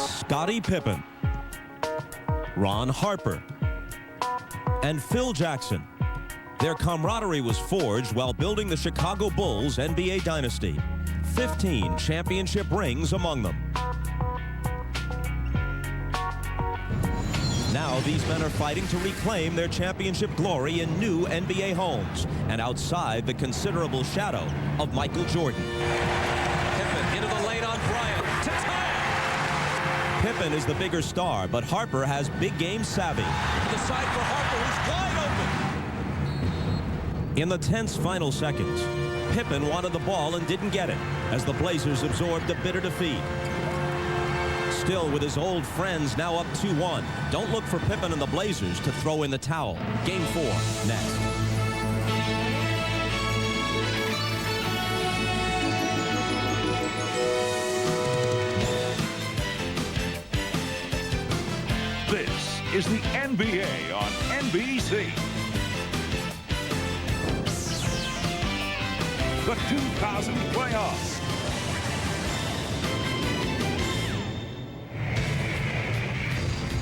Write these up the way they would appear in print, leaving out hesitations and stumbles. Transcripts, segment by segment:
Scottie Pippen, Ron Harper, and Phil Jackson. Their camaraderie was forged while building the Chicago Bulls NBA dynasty. 15 championship rings among them. Now these men are fighting to reclaim their championship glory in new NBA homes and outside the considerable shadow of Michael Jordan. Pippen into the lane on Bryant to tie it. Pippen is the bigger star, but Harper has big game savvy. The side for Harper, who's wide open. In the tense final seconds, Pippen wanted the ball and didn't get it as the Blazers absorbed a bitter defeat. Still, with his old friends now up 2-1, don't look for Pippen and the Blazers to throw in the towel. Game 4 next. This is the NBA on NBC. The 2000 playoffs.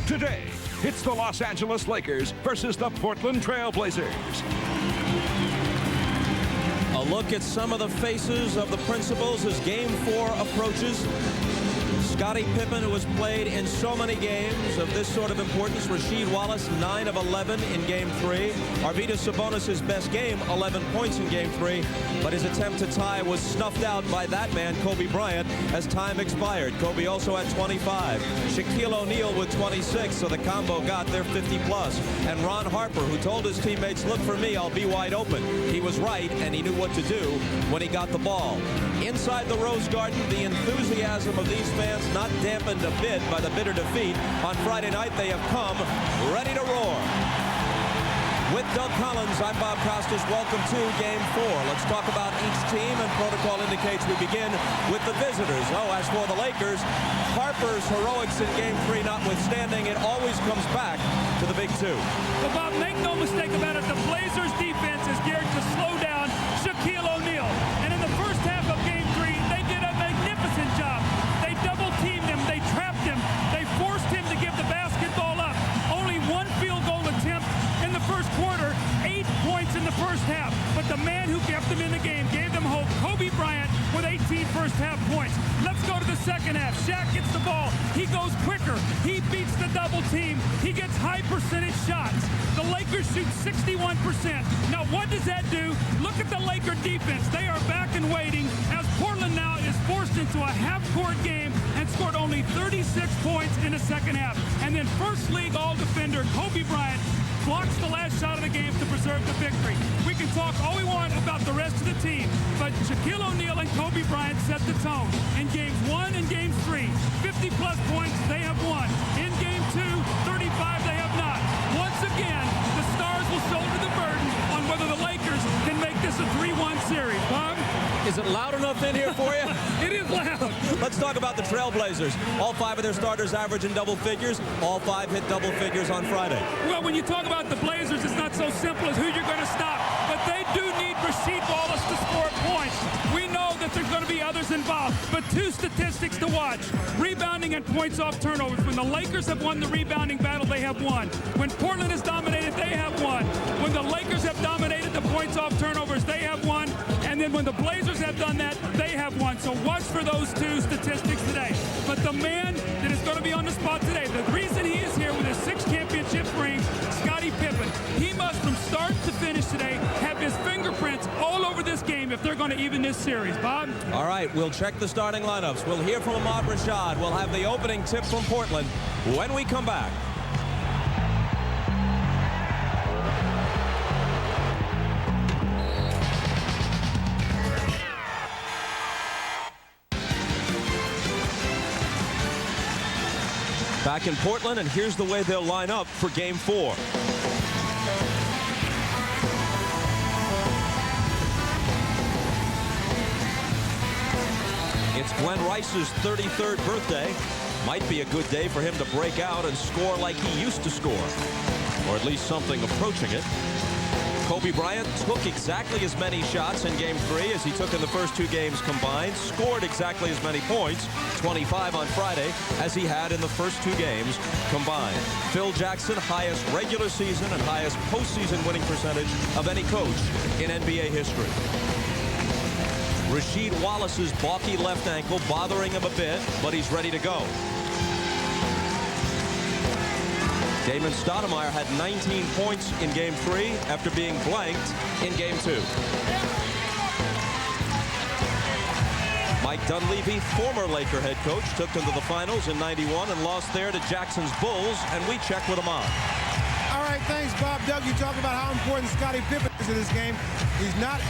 Today, it's the Los Angeles Lakers versus the Portland Trail Blazers. A look at some of the faces of the principals as Game 4 approaches. Scottie Pippen, who has played in so many games of this sort of importance. Rasheed Wallace, 9 of 11 in Game 3. Arvydas Sabonis' best game, 11 points in Game 3. But his attempt to tie was snuffed out by that man, Kobe Bryant, as time expired. Kobe also had 25. Shaquille O'Neal with 26, so the combo got their 50-plus. And Ron Harper, who told his teammates, look for me, I'll be wide open. He was right, and he knew what to do when he got the ball. Inside the Rose Garden, the enthusiasm of these fans not dampened a bit by the bitter defeat. On Friday night, they have come ready to roar. With Doug Collins, I'm Bob Costas. Welcome to Game 4. Let's talk about each team, and protocol indicates we begin with the visitors. Oh, as for the Lakers, Harper's heroics in Game 3 notwithstanding, it always comes back to the big two. But Bob, make no mistake about it, the Blazers defense is geared to slow down Shaquille O'Neal. And in the first half of Game 3, they did a magnificent job. They double-teamed him, they trapped him, they forced him to give the basketball up. Only one field goal attempt in the first quarter, 8 points in the first half. But the man who kept them in the game, gave them hope, Kobe Bryant with 18 first half points. Let's go to the second half. Shaq gets the ball. He goes quicker. He beats the double team. He gets high percentage shots. The Lakers shoot 61%. Now what does that do? Look at the Laker defense. They are back and waiting as Portland now is forced into a half-court game and scored only 36 points in the second half. And then first league all-defender Kobe Bryant blocks the last shot of the game to preserve the victory. We can talk all we want about the rest of the team, but Shaquille O'Neal and Kobe Bryant set the tone. In Games 1 and Games 3, 50-plus points, they have won. In Game 2, 35, they have not. Once again, the Stars will shoulder the burden on whether the Lakers can make this a 3-1 series. Bob? Is it loud enough in here for you? It is loud. Let's talk about the Trailblazers. All 5 of their starters average in double figures. All 5 hit double figures on Friday. Well, when you talk about the Blazers, it's not so simple as who you're going to stop. But they do need Rasheed Wallace to score points. We know that there's going to be others involved. But 2 statistics to watch. Rebounding and points off turnovers. When the Lakers have won the rebounding battle, they have won. When Portland has dominated, they have won. When the Lakers have dominated the points off turnovers, they have won. And then when the Blazers have done that, they have won. So watch for those 2 statistics today. But the man that is going to be on the spot today, the reason he is here with his 6 championship rings, Scottie Pippen, he must from start to finish today have his fingerprints all over this game if they're going to even this series. Bob? All right, we'll check the starting lineups. We'll hear from Ahmad Rashad. We'll have the opening tip from Portland when we come back. Back in Portland, and here's the way they'll line up for Game 4. It's Glen Rice's 33rd birthday. Might be a good day for him to break out and score like he used to score, or at least something approaching it. Kobe Bryant took exactly as many shots in Game 3 as he took in the first 2 games combined, scored exactly as many points, 25 on Friday, as he had in the first 2 games combined. Phil Jackson, highest regular season and highest postseason winning percentage of any coach in NBA history. Rasheed Wallace's balky left ankle bothering him a bit, but he's ready to go. Damon Stoudemire had 19 points in Game 3 after being blanked in Game 2. Mike Dunleavy, former Laker head coach, took them to the finals in '91 and lost there to Jackson's Bulls, and we check with him on. All right, thanks, Bob. Doug, you talk about how important Scottie Pippen is in this game. He's not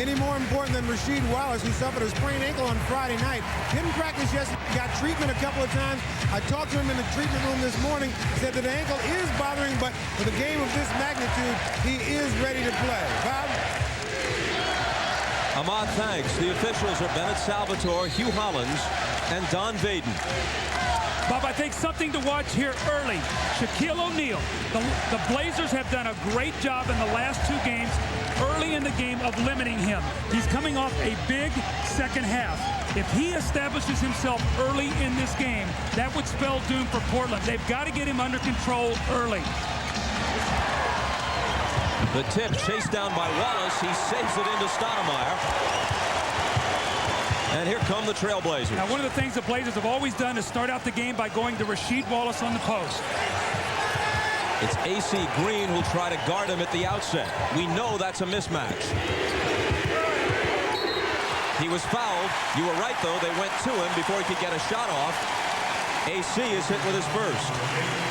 any more important than Rasheed Wallace, who suffered a sprained ankle on Friday night. Didn't practice yesterday, got treatment a couple of times. I talked to him in the treatment room this morning, said that the ankle is bothering, but for the game of this magnitude, he is ready to play. Bob? Ahmad, thanks. The officials are Bennett Salvatore, Hugh Hollins, and Don Vaden. Bob, I think something to watch here early. Shaquille O'Neal. The Blazers have done a great job in the last 2 games, early in the game, of limiting him. He's coming off a big second half. If he establishes himself early in this game, that would spell doom for Portland. They've got to get him under control early. The tip chased down by Wallace. He saves it into Stoudemire. And here come the Trailblazers. Now, one of the things the Blazers have always done is start out the game by going to Rasheed Wallace on the post. It's AC Green who'll try to guard him at the outset. We know that's a mismatch. He was fouled. You were right, though. They went to him before he could get a shot off. AC is hit with his first.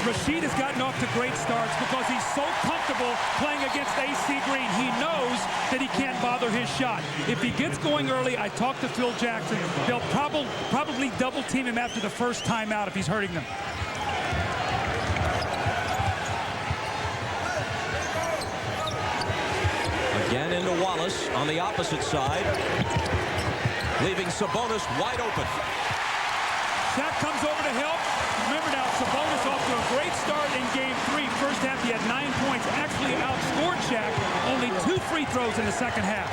Rasheed has gotten off to great starts because he's so comfortable playing against AC Green. He knows that he can't bother his shot. If he gets going early, I talked to Phil Jackson. They'll probably double team him after the first timeout if he's hurting them. Again into Wallace on the opposite side, leaving Sabonis wide open. Shaq comes over to help. Remember now, Sabonis off to a great start in Game 3. First half, he had 9 points. Actually outscored Shaq. Only 2 free throws in the second half.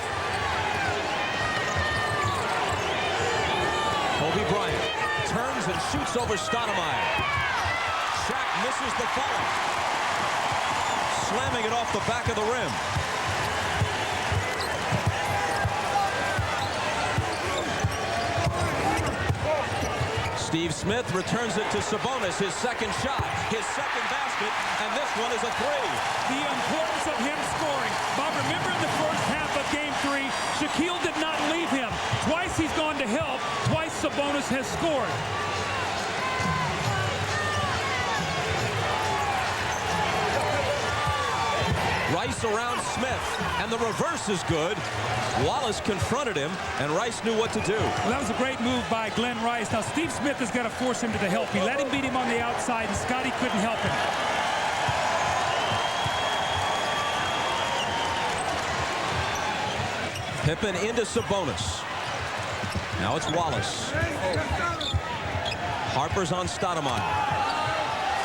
Kobe Bryant turns and shoots over Stoudemire. Shaq misses the follow. Slamming it off the back of the rim. Steve Smith returns it to Sabonis, his second shot, his second basket, and this one is a 3. The importance of him scoring. Bob, remember in the first half of Game 3, Shaquille did not leave him. Twice he's gone to help, twice Sabonis has scored. Rice around Smith, and the reverse is good. Wallace confronted him, and Rice knew what to do. Well, that was a great move by Glen Rice. Now, Steve Smith has got to force him to the help. He let him beat him on the outside, and Scottie couldn't help him. Pippen into Sabonis. Now it's Wallace. Harper's on Stoudemire.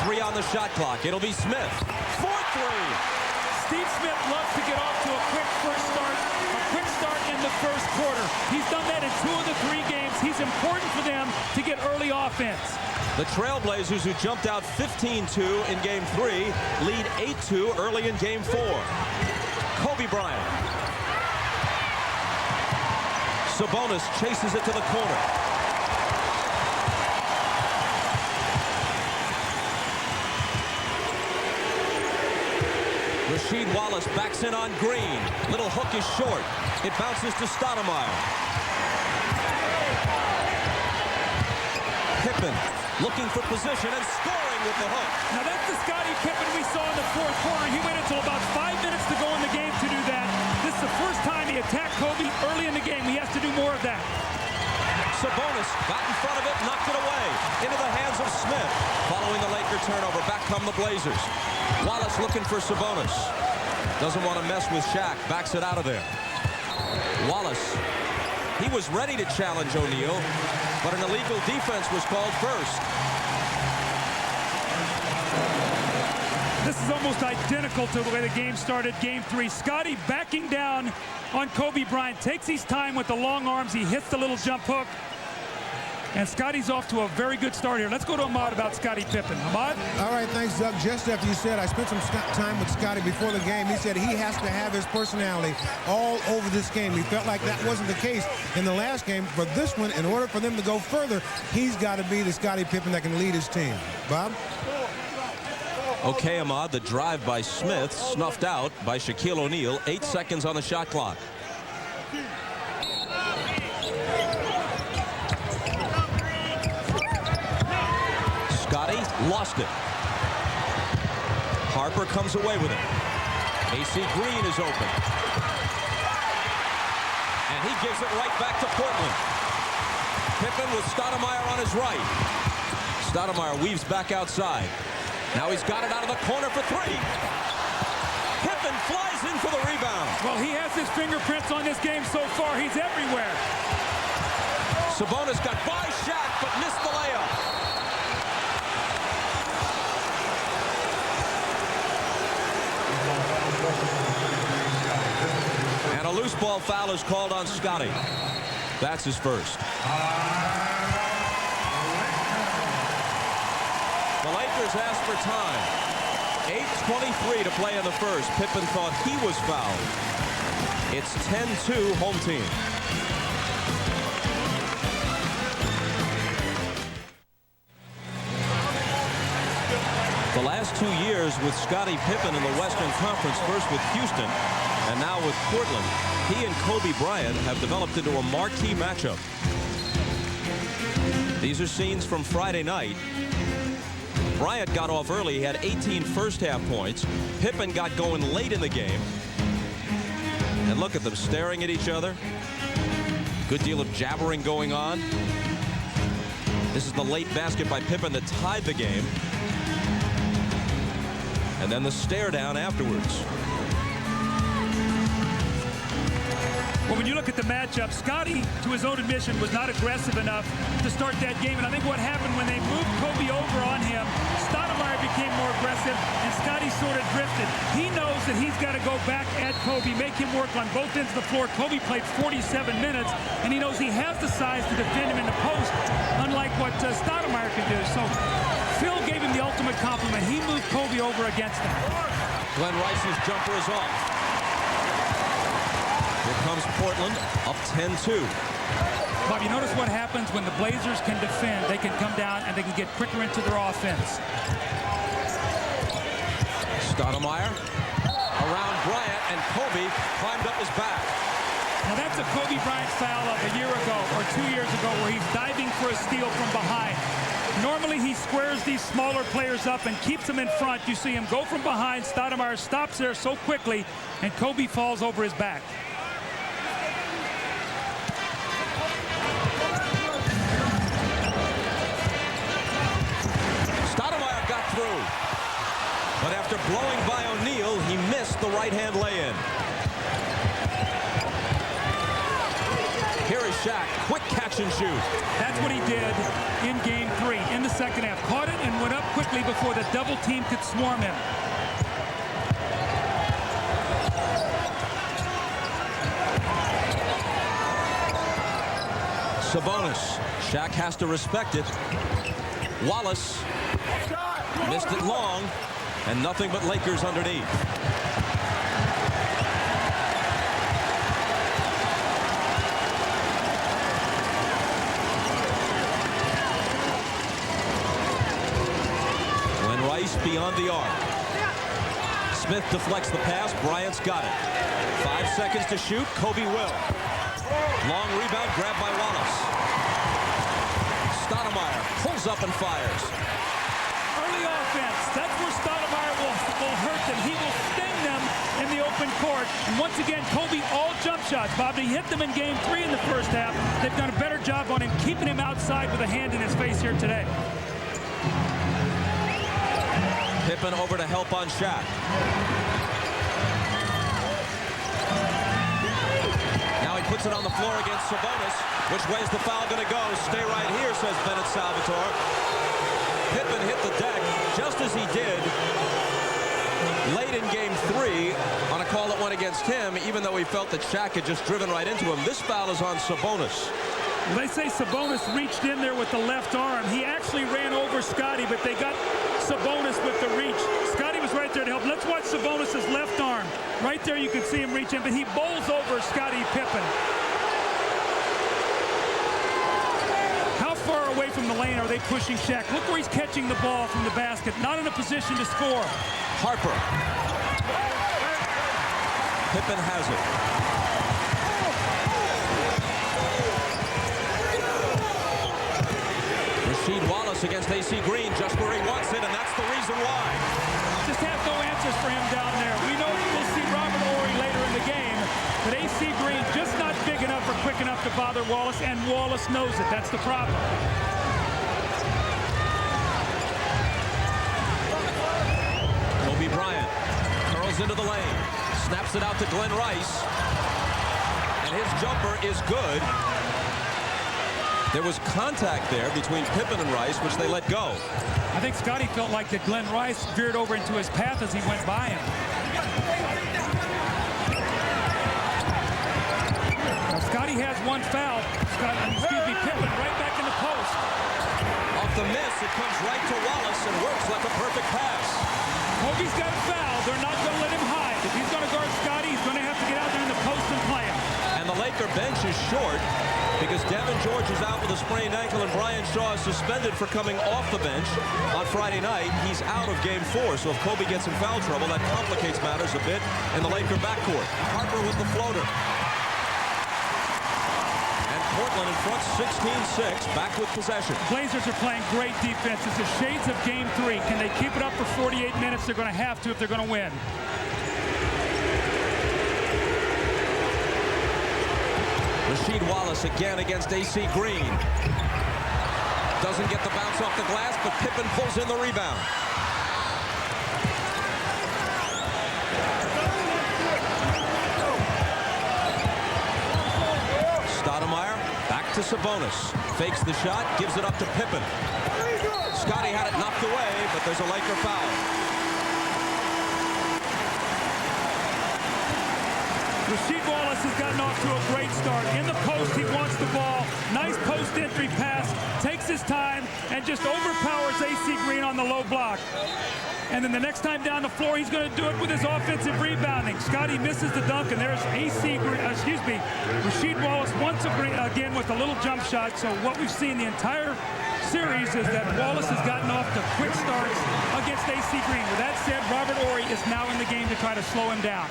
3 on the shot clock. It'll be Smith. 4-3. Steve Smith loves to get off to a quick start in the first quarter. He's done that in 2 of the 3 games. He's important for them to get early offense. The Trailblazers, who jumped out 15-2 in Game 3, lead 8-2 early in Game 4. Kobe Bryant. Sabonis chases it to the corner. Rasheed Wallace backs in on Green. Little hook is short. It bounces to Stoudemire. Pippen looking for position and scoring with the hook. Now that's the Scottie Pippen we saw in the fourth quarter. He waited until about 5 minutes to go in the game to do that. This is the first time he attacked Kobe early in the game. He has to do more of that. Sabonis got in front of it, knocked it away. Into the hands of Smith. Following the Laker turnover, back come the Blazers. Wallace looking for Sabonis. Doesn't want to mess with Shaq. Backs it out of there. Wallace. He was ready to challenge O'Neal, but an illegal defense was called first. This is almost identical to the way the game started, game 3. Scotty backing down on Kobe Bryant, takes his time with the long arms. He hits the little jump hook. And Scotty's off to a very good start here. Let's go to Ahmad about Scottie Pippen. Ahmad? All right, thanks, Doug. Just after you said, I spent some time with Scotty before the game. He said he has to have his personality all over this game. He felt like that wasn't the case in the last game. For this one, in order for them to go further, he's got to be the Scottie Pippen that can lead his team. Bob? Okay, Ahmad, the drive by Smith snuffed out by Shaquille O'Neal. 8 seconds on the shot clock. Scotty lost it. Harper comes away with it. AC Green is open. And he gives it right back to Portland. Pippen with Stoudemire on his right. Stoudemire weaves back outside. Now he's got it out of the corner for 3. Pippen flies in for the rebound. Well, he has his fingerprints on this game so far. He's everywhere. Sabonis got by Shaq, but missed the layup. And a loose ball foul is called on Scotty. That's his first. The Lakers asked for time. 8:23 to play in the first. Pippen thought he was fouled. It's 10-2 home team. The last 2 years with Scottie Pippen in the Western Conference, first with Houston and now with Portland, he and Kobe Bryant have developed into a marquee matchup. These are scenes from Friday night. Bryant got off early. He had 18 first-half points. Pippen got going late in the game. And look at them staring at each other. Good deal of jabbering going on. This is the late basket by Pippen that tied the game. And then the stare down afterwards. Well, when you look at the matchup, Scotty, to his own admission, was not aggressive enough to start that game. And I think what happened when they moved Kobe over on him, Stoudemire became more aggressive, and Scotty sort of drifted. He knows that he's got to go back at Kobe, make him work on both ends of the floor. Kobe played 47 minutes, and he knows he has the size to defend him in the post, unlike what Stoudemire can do. So Phil gave him the ultimate compliment. He moved Kobe over against him. Glen Rice's jumper is off. Here comes Portland, up 10-2. Bob, you notice what happens when the Blazers can defend. They can come down and they can get quicker into their offense. Stoudemire around Bryant, and Kobe climbed up his back. Now that's a Kobe Bryant foul of a year ago or 2 years ago where he's diving for a steal from behind. Normally he squares these smaller players up and keeps them in front. You see him go from behind. Stoudemire stops there so quickly, and Kobe falls over his back. Stoudemire got through. But after blowing by O'Neal, he missed the right-hand lay-in. Here is Shaq. Quick catch and shoot. That's what he did in game 3 in the second half. Caught it and went up quickly before the double team could swarm him. Sabonis. Shaq has to respect it. Wallace missed it long, and nothing but Lakers underneath. Glen Rice beyond the arc. Smith deflects the pass. Bryant's got it. 5 seconds to shoot. Kobe will. Long rebound grabbed by Wallace. Stoudemire pulls up and fires. Early offense. That's where Stoudemire will hurt them. He will sting them in the open court. And once again, Kobe all jump shots. Bob, he hit them in game 3 in the first half. They've done a better job on him, keeping him outside with a hand in his face here today. Pippen over to help on Shaq. Now he puts it on the floor against Sabonis. Which way's the foul going to go? Stay right here, says Bennett Salvatore. Pippen hit the deck just as he did. late in game 3 on a call that went against him, even though he felt that Shaq had just driven right into him. This foul is on Sabonis. Well, they say Sabonis reached in there with the left arm. He actually ran over Scotty, but they got Sabonis with the reach. Scotty was right there to help. Let's watch Sabonis' left arm. Right there you can see him reach in, but he bowls over Scottie Pippen. How far away from the lane are they pushing Shaq? Look where he's catching the ball from the basket. Not in a position to score. Harper. Pippen has it. Rasheed Wallace against A.C. Green, just where he wants it, and that's the reason why. Just have no answers for him down there. We know we'll see Robert Horry later in the game, but A.C. Green just not big enough or quick enough to bother Wallace, and Wallace knows it. That's the problem. Bryant curls into the lane, snaps it out to Glen Rice, and his jumper is good. There was contact there between Pippen and Rice, which they let go. I think Scotty felt like that Glen Rice veered over into his path as he went by him. Now Scotty has one foul. Pippen right back in the post. Off the miss, it comes right to Wallace and works like a perfect pass. Kobe's got a foul. They're not going to let him hide. If he's going to guard Scotty, he's going to have to get out there in the post and play him. And the Laker bench is short because Devin George is out with a sprained ankle and Brian Shaw is suspended for coming off the bench on Friday night. He's out of game 4, so if Kobe gets in foul trouble, that complicates matters a bit in the Laker backcourt. Harper with the floater. Portland in front 16-6, back with possession. Blazers are playing great defense. It's the shades of game 3. Can they keep it up for 48 minutes? They're going to have to if they're going to win. Rasheed Wallace again against A.C. Green. Doesn't get the bounce off the glass, but Pippen pulls in the rebound. To Sabonis, fakes the shot, gives it up to Pippen. Scotty had it knocked away, but there's a Laker foul. Rasheed Wallace has gotten off to a great start. In the post, he wants the ball. Nice post entry pass, takes his time, and just overpowers A.C. Green on the low block. And then the next time down the floor, he's going to do it with his offensive rebounding. Scotty misses the dunk, and there's Rasheed Wallace once again with a little jump shot. So what we've seen the entire series is that Wallace has gotten off to quick starts against A.C. Green. With that said, Robert Horry is now in the game to try to slow him down.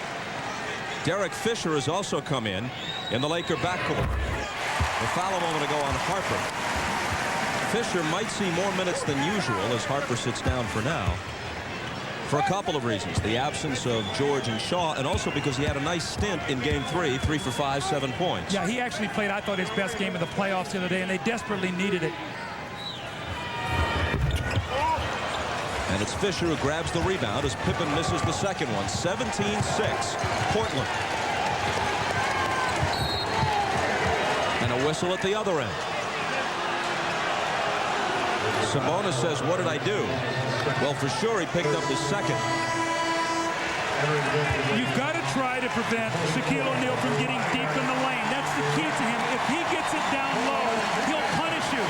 Derek Fisher has also come in the Laker backcourt. The foul a moment ago on Harper. Fisher might see more minutes than usual as Harper sits down for now. For a couple of reasons. The absence of George and Shaw, and also because he had a nice stint in game 3, 3 for 5, 7 points. Yeah, he actually played, I thought, his best game of the playoffs the other day, and they desperately needed it. And it's Fisher who grabs the rebound as Pippen misses the second one. 17-6, Portland. And a whistle at the other end. Sabonis says, what did I do? Well, for sure, he picked up his second. You've got to try to prevent Shaquille O'Neal from getting deep in the lane. That's the key to him. If he gets it down low, he'll punish you.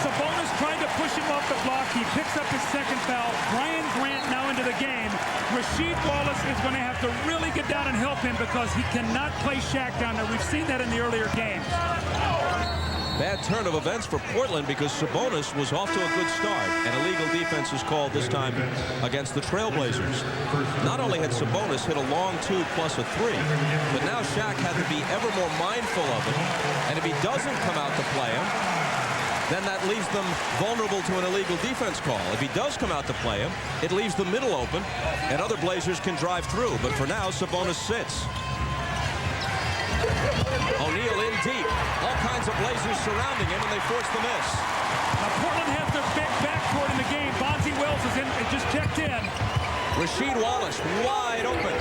Sabonis tried to push him off the block. He picks up his second foul. Brian Grant now into the game. Rasheed Wallace is going to have to really get down and help him because he cannot play Shaq down there. We've seen that in the earlier games. Bad turn of events for Portland because Sabonis was off to a good start. An illegal defense is called this time against the Trailblazers. Not only had Sabonis hit a long 2 plus a 3, but now Shaq had to be ever more mindful of it. And if he doesn't come out to play him, then that leaves them vulnerable to an illegal defense call. If he does come out to play him, it leaves the middle open, and other Blazers can drive through. But for now, Sabonis sits. O'Neal in deep. All kinds of Blazers surrounding him, and they force the miss. Now Portland has their big backcourt in the game. Bonzi Wells is in, just checked in. Rasheed Wallace wide open,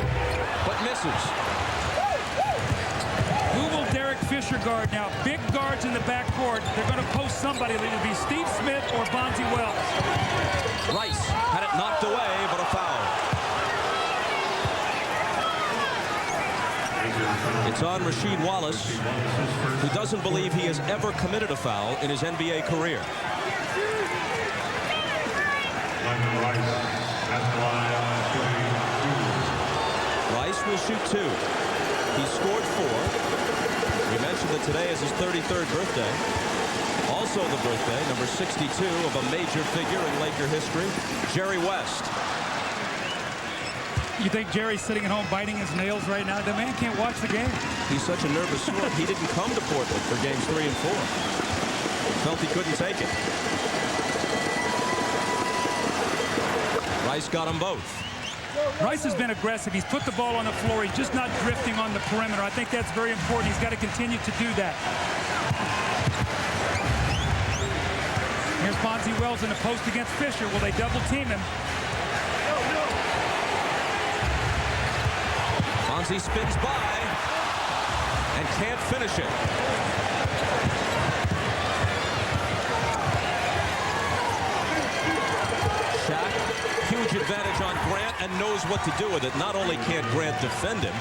but misses. Who will Derek Fisher guard now? Big guards in the backcourt. They're going to post somebody. It'll be Steve Smith or Bonzi Wells. Rice had it knocked away, but a foul. It's on Rasheed Wallace, who doesn't believe he has ever committed a foul in his NBA career. Rice will shoot 2. He scored 4. We mentioned that today is his 33rd birthday. Also the birthday, number 62, of a major figure in Laker history, Jerry West. You think Jerry's sitting at home biting his nails right now? The man can't watch the game. He's such a nervous sort. He didn't come to Portland for games 3 and 4. Felt he couldn't take it. Rice got them both. Rice has been aggressive. He's put the ball on the floor. He's just not drifting on the perimeter. I think that's very important. He's got to continue to do that. Here's Bonzi Wells in the post against Fisher. Will they double team him? Bonzi spins by and can't finish it. Shaq, huge advantage on Grant and knows what to do with it. Not only can't Grant defend him,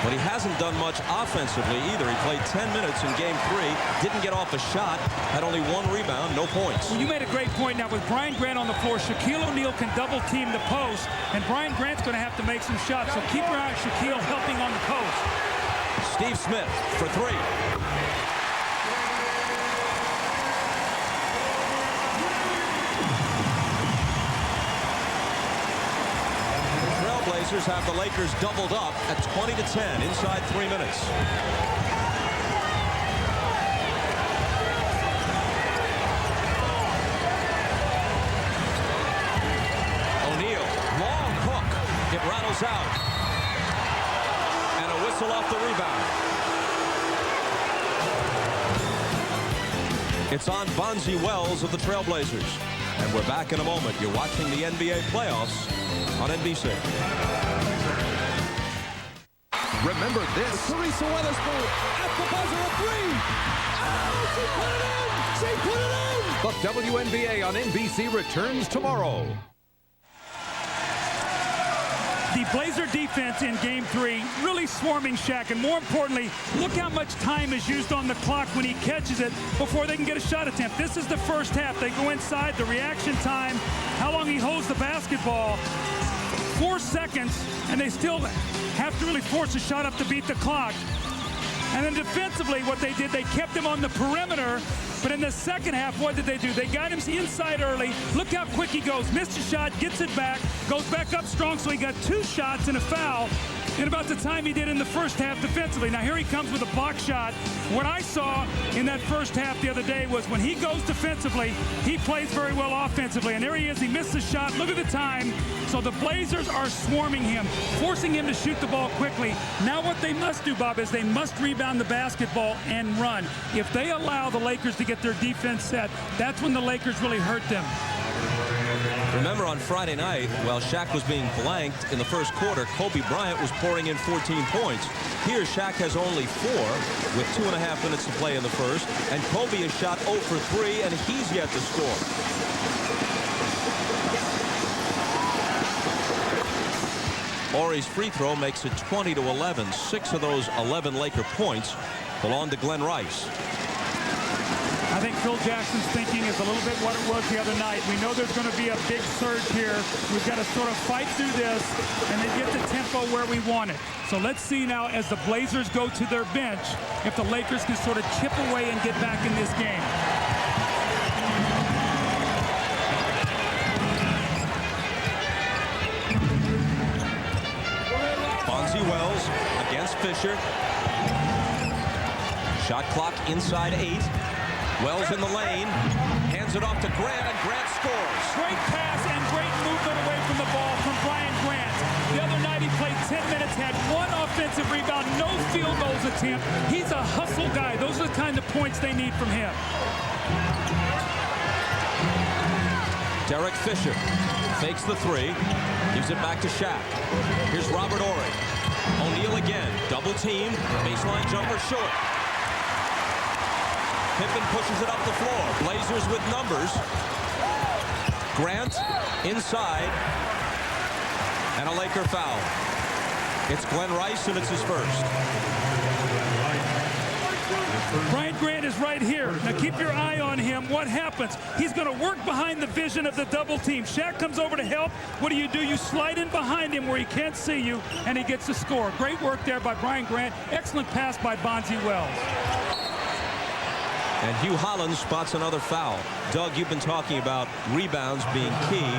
but he hasn't done much offensively either. He played 10 minutes in game 3, didn't get off a shot, had only 1 rebound, no points. Well, you made a great point. Now with Brian Grant on the floor, Shaquille O'Neal can double team the post, and Brian Grant's going to have to make some shots. So keep your eye on Shaquille helping on the post. Steve Smith for 3. Trailblazers have the Lakers doubled up at 20-10 inside 3 minutes. O'Neal, long hook. It rattles out. And a whistle off the rebound. It's on Bonzi Wells of the Trailblazers. And we're back in a moment. You're watching the NBA playoffs on NBC. Remember this. Teresa Weatherspoon at the buzzer, a 3. Oh, she put it in! She put it in! The WNBA on NBC returns tomorrow. The Blazer defense in game 3 really swarming Shaq, and more importantly, look how much time is used on the clock when he catches it before they can get a shot attempt. This is the first half. They go inside, the reaction time, how long he holds the basketball, 4 seconds, and they still have to really force a shot up to beat the clock. And then defensively, what they did, they kept him on the perimeter. But in the second half, what did they do? They got him inside early. Look how quick he goes. Missed a shot, gets it back, goes back up strong. So he got 2 shots and a foul in about the time he did in the first half defensively. Now here he comes with a block shot. What I saw in that first half the other day was when he goes defensively, he plays very well offensively. And there he is. He missed the shot. Look at the time. So the Blazers are swarming him, forcing him to shoot the ball quickly. Now what they must do, Bob, is they must rebound the basketball and run. If they allow the Lakers to get their defense set, that's when the Lakers really hurt them. Remember on Friday night, while Shaq was being blanked in the first quarter, Kobe Bryant was pouring in 14 points. Here, Shaq has only 4 with 2.5 minutes to play in the first, and Kobe has shot 0 for 3, and he's yet to score. Horry's free throw makes it 20-11. 6 of those 11 Laker points belong to Glen Rice. I think Phil Jackson's thinking is a little bit what it was the other night. We know there's going to be a big surge here. We've got to sort of fight through this and then get the tempo where we want it. So let's see now as the Blazers go to their bench if the Lakers can sort of chip away and get back in this game. Bonzi Wells against Fisher. Shot clock inside 8. Wells in the lane, hands it off to Grant, and Grant scores. Great pass and great movement away from the ball from Brian Grant. The other night he played 10 minutes, had 1 offensive rebound, no field goals attempt. He's a hustle guy. Those are the kind of points they need from him. Derek Fisher fakes the 3, gives it back to Shaq. Here's Robert Horry. O'Neal again, double team, baseline jumper short. Pippen pushes it up the floor. Blazers with numbers. Grant inside. And a Laker foul. It's Glen Rice, and it's his first. Bryant Grant is right here. Now keep your eye on him. What happens? He's going to work behind the vision of the double team. Shaq comes over to help. What do? You slide in behind him where he can't see you, and he gets the score. Great work there by Bryant Grant. Excellent pass by Bonzi Wells. And Hugh Hollins spots another foul. Doug, you've been talking about rebounds being key.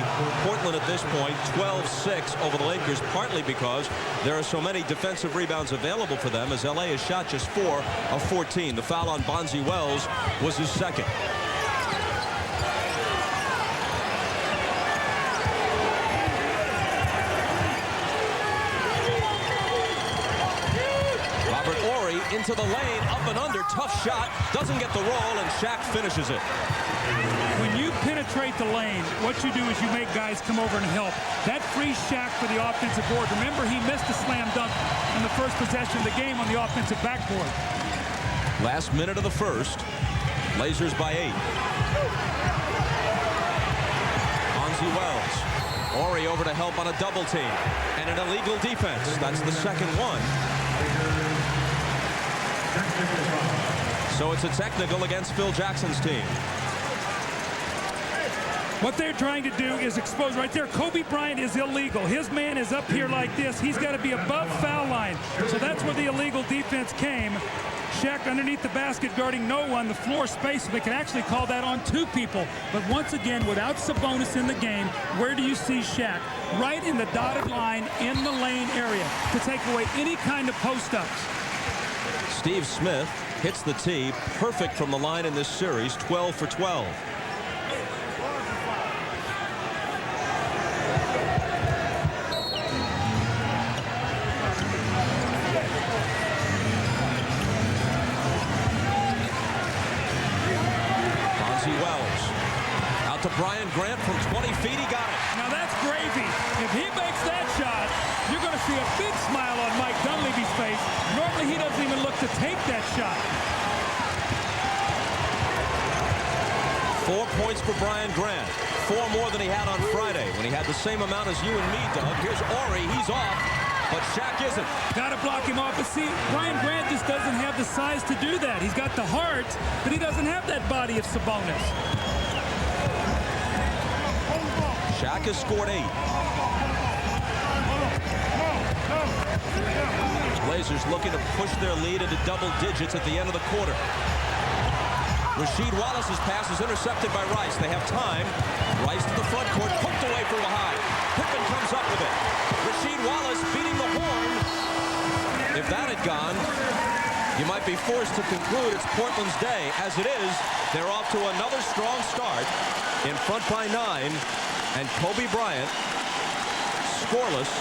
Portland at this point 12-6 over the Lakers, partly because there are so many defensive rebounds available for them, as LA has shot just 4 of 14. The foul on Bonzi Wells was his second. Into the lane, up and under, tough shot, doesn't get the roll, and Shaq finishes it. When you penetrate the lane, what you do is you make guys come over and help. That frees Shaq for the offensive board. Remember, he missed a slam dunk in the first possession of the game on the offensive backboard. Last minute of the first, Blazers by 8. Bonzi Wells. Horry over to help on a double team, and an illegal defense. That's the second one. So it's a technical against Phil Jackson's team. What they're trying to do is expose right there. Kobe Bryant is illegal. His man is up here like this. He's got to be above foul line. So that's where the illegal defense came. Shaq underneath the basket guarding no one. The floor space. So they can actually call that on 2 people. But once again, without Sabonis in the game, where do you see Shaq? Right in the dotted line in the lane area to take away any kind of post-ups. Steve Smith hits the tee, perfect from the line in this series, 12 for 12. Bonzi Wells out to Bryant Grant from 20 feet. He got it. Now that's gravy. If he makes that shot, you're going to see a big smile on Mike Dunleavy's face. Normally he doesn't even look to take that shot. 4 points for Bryant Grant. 4 more than he had on Friday when he had the same amount as you and me, Doug. Here's Horry. He's off, but Shaq isn't. Got to block him off. But see, Bryant Grant just doesn't have the size to do that. He's got the heart, but he doesn't have that body of Sabonis. Shaq has scored 8. Blazers looking to push their lead into double digits at the end of the quarter. Rasheed Wallace's pass is intercepted by Rice. They have time. Rice to the front court, poked away from behind. Pippen comes up with it. Rasheed Wallace beating the horn. If that had gone, you might be forced to conclude it's Portland's day. As it is, they're off to another strong start, in front by 9, and Kobe Bryant scoreless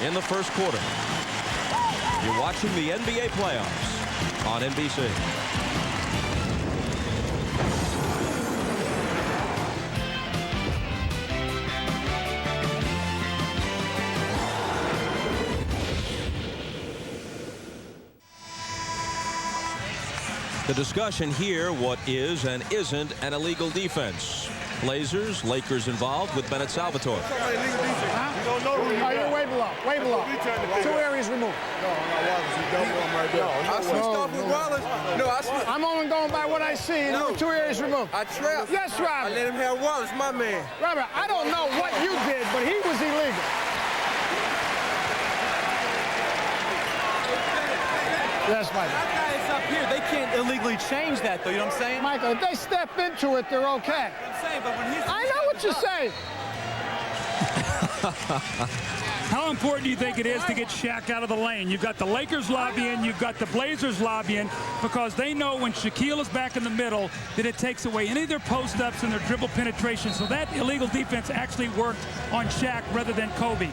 in the first quarter. You're watching the NBA playoffs on NBC. The discussion here, what is and isn't an illegal defense. Blazers, Lakers involved with Bennett Salvatore. Oh, you're way below. Way below. 2 areas removed. I switched off with Wallace. No, I switched. I'm only going by what I see. No. 2 areas removed. I trapped. Yes, I Robert. let him have Wallace, my man. Robert, I don't know what you did, but he was illegal. Yes, Michael. That guy is up here. They can't illegally change that, though. You know what I'm saying? Michael, if they step into it, they're okay. I'm saying, but when he's I know what you're saying. How important do you think it is to get Shaq out of the lane? You've got the Lakers lobbying, you've got the Blazers lobbying, because they know when Shaquille is back in the middle that it takes away any of their post-ups and their dribble penetration. So that illegal defense actually worked on Shaq rather than Kobe.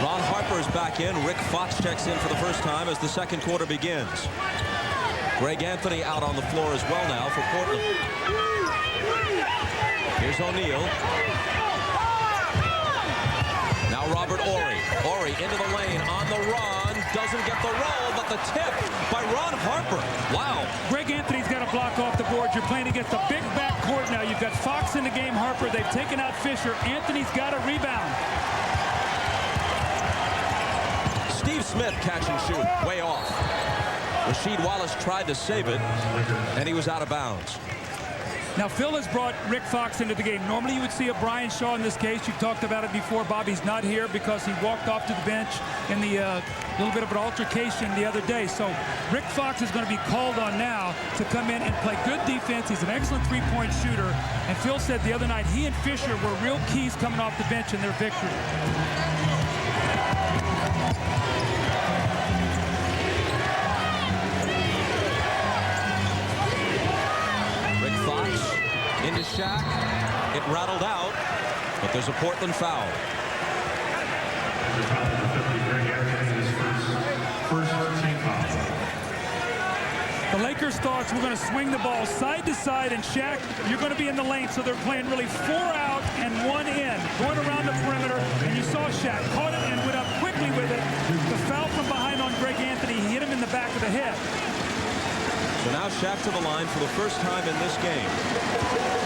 Ron Harper is back in. Rick Fox checks in for the first time as the second quarter begins. Greg Anthony out on the floor as well now for Portland. Here's O'Neal. Now Robert Horry. Horry into the lane on the run. Doesn't get the roll, but the tip by Ron Harper. Wow. Greg Anthony's got to block off the board. You're playing against a big backcourt now. You've got Fox in the game, Harper. They've taken out Fisher. Anthony's got a rebound. Steve Smith catch and shoot, way off. Rasheed Wallace tried to save it, and he was out of bounds. Now, Phil has brought Rick Fox into the game. Normally, you would see a Brian Shaw in this case. You talked about it before. Bobby's not here because he walked off to the bench in the little bit of an altercation the other day. So Rick Fox is going to be called on now to come in and play good defense. He's an excellent three-point shooter. And Phil said the other night he and Fisher were real keys coming off the bench in their victory. Into Shaq. It rattled out, but there's a Portland foul. The Lakers thought we're going to swing the ball side to side, and Shaq, you're going to be in the lane, so they're playing really 4 out and 1 in, going around the perimeter, and you saw Shaq caught it and went up quickly with it. The foul from behind on Greg Anthony, he hit him in the back of the head. So now Shaq to the line for the first time in this game.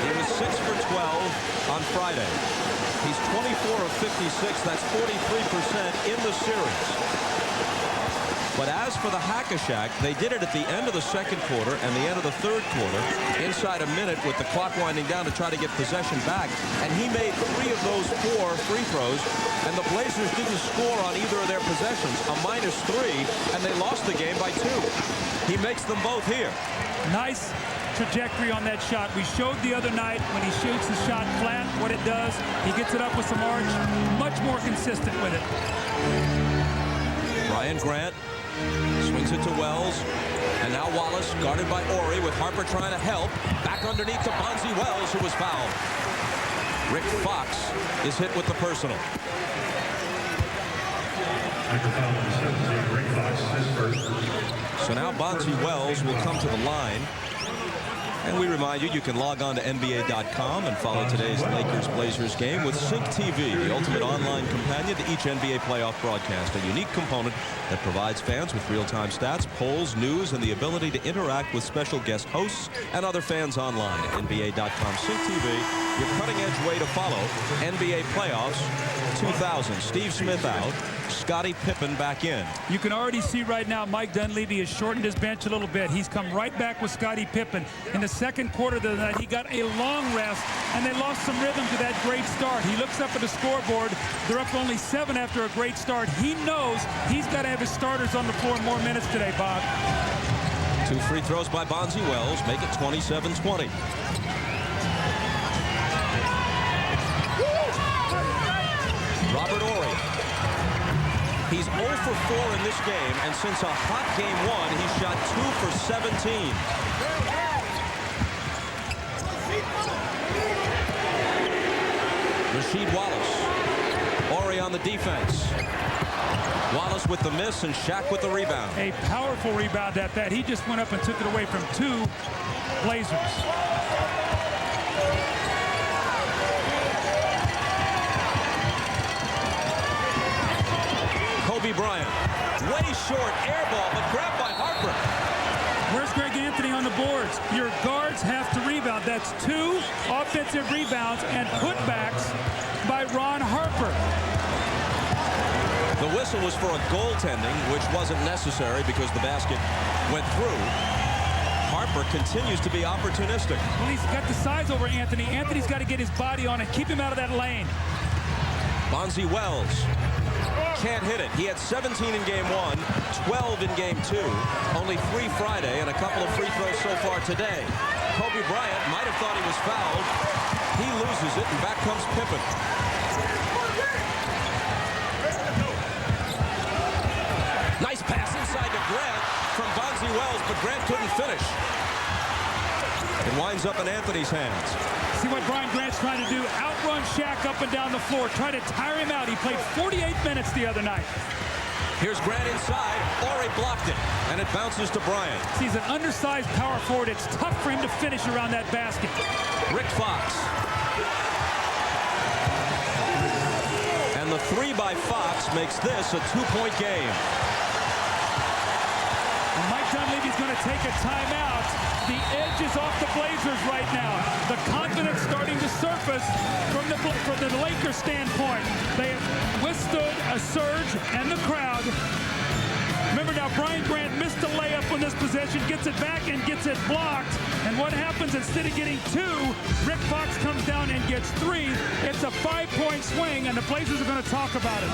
He was 6 for 12 on Friday. He's 24 of 56. That's 43% in the series. But as for the Hack-a-Shaq, they did it at the end of the second quarter and the end of the third quarter, inside a minute with the clock winding down to try to get possession back. And he made 3 of those 4 free throws, and the Blazers didn't score on either of their possessions, a -3, and they lost the game by 2. He makes them both here. Nice trajectory on that shot. We showed the other night when he shoots the shot flat what it does. He gets it up with some arch, much more consistent with it. Brian Grant swings it to Wells, and now Wallace guarded by Horry with Harper trying to help. Back underneath to Bonzi Wells, who was fouled. Rick Fox is hit with the personal. So now Bonzi Wells will come to the line. And we remind you, you can log on to NBA.com and follow today's Lakers-Blazers game with Sync TV, the ultimate online companion to each NBA playoff broadcast. A unique component that provides fans with real-time stats, polls, news, and the ability to interact with special guest hosts and other fans online. NBA.com Sync TV, your cutting-edge way to follow NBA playoffs 2000. Steve Smith out. Scottie Pippen back in. You can already see right now Mike Dunleavy has shortened his bench a little bit. He's come right back with Scottie Pippen. In the second quarter of the night, he got a long rest, and they lost some rhythm to that great start. He looks up at the scoreboard. They're up only 7 after a great start. He knows he's got to have his starters on the floor more minutes today, Bob. 2 free throws by Bonzi Wells make it 27-20. Robert Horry. He's 0 for 4 in this game, and since a hot game 1, he shot 2 for 17. Rasheed Wallace. Horry on the defense. Wallace with the miss and Shaq with the rebound. A powerful rebound at that. He just went up and took it away from 2 Blazers. Bryant, way short, air ball, but grabbed by Harper. Where's Greg Anthony on the boards? Your guards have to rebound. That's 2 offensive rebounds and putbacks by Ron Harper. The whistle was for a goaltending, which wasn't necessary because the basket went through. Harper continues to be opportunistic. Well, he's got the size over Anthony. Anthony's got to get his body on it, keep him out of that lane. Bonzi Wells can't hit it. He had 17 in game 1, 12 in game 2, only 3 Friday, and a couple of free throws so far today. Kobe Bryant might have thought he was fouled. He loses it, and back comes Pippen. Nice pass inside to Grant from Bonzi Wells, but Grant couldn't finish. It winds up in Anthony's hands. See what Brian Grant's trying to do? Outrun Shaq up and down the floor. Try to tire him out. He played 48 minutes the other night. Here's Grant inside. Horry blocked it, and it bounces to Bryant. See, he's an undersized power forward. It's tough for him to finish around that basket. Rick Fox. And the 3 by Fox makes this a 2-point game. And Mike Dunleavy's going to take a timeout. The edge is off the Blazers right now. The confidence starting to surface from the Lakers standpoint. They have withstood a surge and the crowd. on this possession, gets it back and gets it blocked. And what happens, instead of getting 2, Rick Fox comes down and gets 3. It's a 5-point swing, and the Blazers are going to talk about it.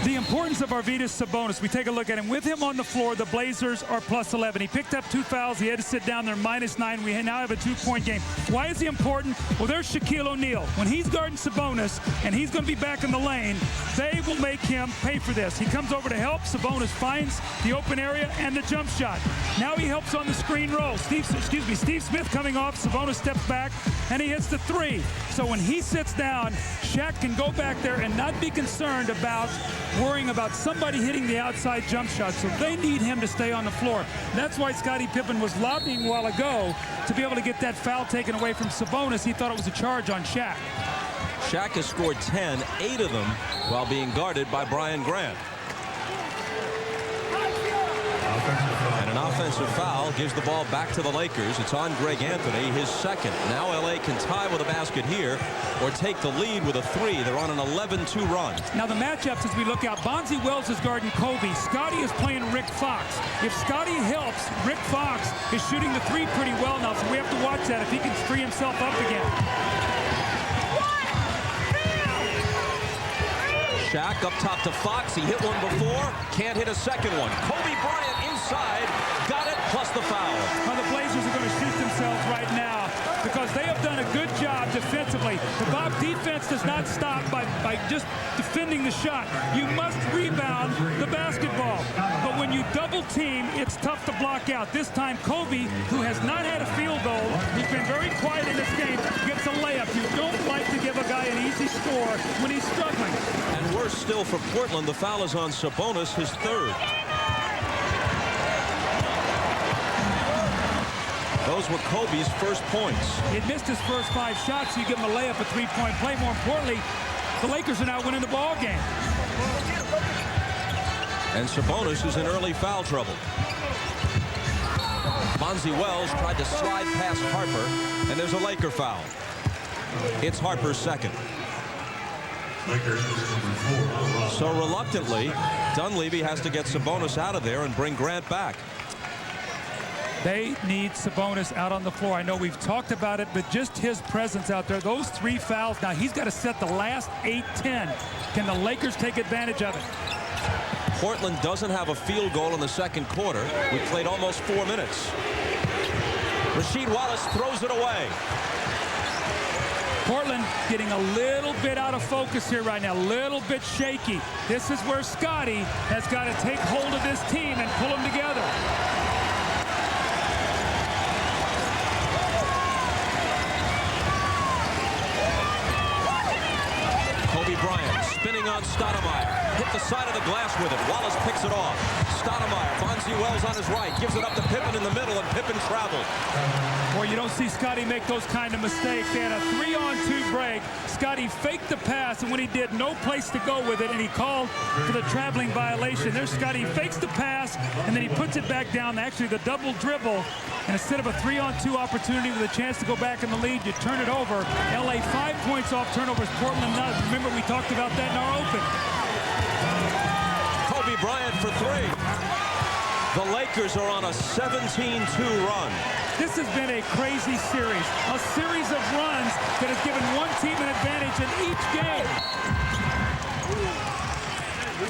The importance of Arvydas Sabonis, we take a look at him. With him on the floor, the Blazers are +11. He picked up 2 fouls. He had to sit down there -9. We now have a 2-point game. Why is he important? Well, there's Shaquille O'Neal. When he's guarding Sabonis and he's going to be back in the lane, they will make him pay for this. He comes over to help. Sabonis finds the open area and the jump shot. Now he helps on the screen roll. Steve Smith coming off. Sabonis steps back and he hits the 3. So when he sits down, Shaq can go back there and not be concerned about worrying about somebody hitting the outside jump shot. So they need him to stay on the floor. That's why Scottie Pippen was lobbying a while ago to be able to get that foul taken away from Sabonis. He thought it was a charge on Shaq. Shaq has scored 10, 8 of them while being guarded by Brian Grant. And an offensive foul gives the ball back to the Lakers. It's on Greg Anthony, his second. Now LA can tie with a basket here or take the lead with a 3. They're on an 11-2 run. Now the matchups as we look out, Bonzi Wells is guarding Kobe. Scottie is playing Rick Fox. If Scottie helps, Rick Fox is shooting the 3 pretty well now, so we have to watch that if he can free himself up again. Shaq up top to Fox. He hit one before. Can't hit a second one. Kobe Bryant inside. Got it, plus the foul. Well, the Blazers are going to shoot themselves right now because they have done a good job defensively. The Bob defense does not stop by just defending the shot. You must rebound the basketball. But when you double team, it's tough to block out. This time, Kobe, who has not had a field goal, he's been very quiet in this game, gets a layup. You don't like to give a guy an easy score when he's struggling. And worse still for Portland, the foul is on Sabonis, his 3rd. Those were Kobe's first points. He had missed his first 5 shots, so you give him a layup, a 3-point play. More importantly, the Lakers are now winning the ball game. And Sabonis is in early foul trouble. Bonzi Wells tried to slide past Harper, and there's a Laker foul. It's Harper's second. So reluctantly, Dunleavy has to get Sabonis out of there and bring Grant back. They need Sabonis out on the floor. I know we've talked about it, but just his presence out there, those 3 fouls. Now he's got to set the last 8-10. Can the Lakers take advantage of it? Portland doesn't have a field goal in the second quarter. We played almost 4 minutes. Rasheed Wallace throws it away. Portland getting a little bit out of focus here right now, a little bit shaky. This is where Scottie has got to take hold of this team and pull them together. Kobe Bryant spinning on Stoudemire. Hit the side of the glass with it. Wallace picks it off. Stoudemire, Bonzi Wells on his right, gives it up to Pippen in the middle, and Pippen traveled. Boy, you don't see Scottie make those kind of mistakes. They had a 3-on-2 break. Scottie faked the pass, and when he did, no place to go with it, and he called for the traveling violation. There's Scottie, fakes the pass, and then he puts it back down. Actually, the double dribble, and instead of a 3-on-2 opportunity with a chance to go back in the lead, you turn it over. LA 5 points off turnovers, Portland not. Remember, we talked about that in our open. Kobe Bryant for 3. The Lakers are on a 17-2 run. This has been a crazy series. A series of runs that has given one team an advantage in each game.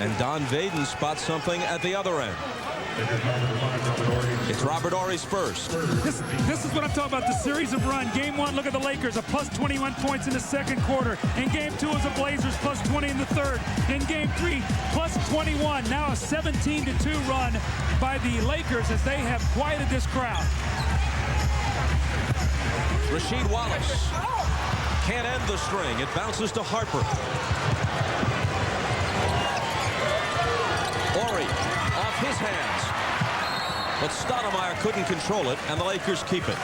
And Don Vaden spots something at the other end. It's Robert Horry's first. This is what I'm talking about, the series of run. Game 1, look at the Lakers, a plus 21 points in the second quarter. In Game 2, is the Blazers, plus 20 in the third. In Game 3, plus 21. Now a 17-2 run by the Lakers as they have quieted this crowd. Rasheed Wallace can't end the string. It bounces to Harper. Horry off his hands. But Stoudemire couldn't control it, and the Lakers keep it.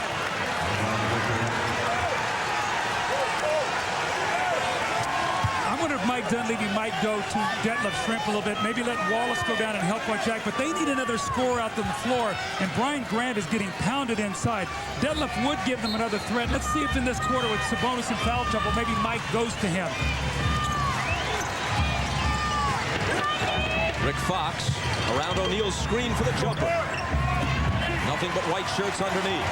I wonder if Mike Dunleavy might go to Detlef Schrempf a little bit, maybe let Wallace go down and help on Shaq, but they need another scorer out on the floor, and Brian Grant is getting pounded inside. Detlef would give them another threat. Let's see if in this quarter with Sabonis in foul trouble, maybe Mike goes to him. Rick Fox around O'Neal's screen for the jumper. Nothing but white shirts underneath.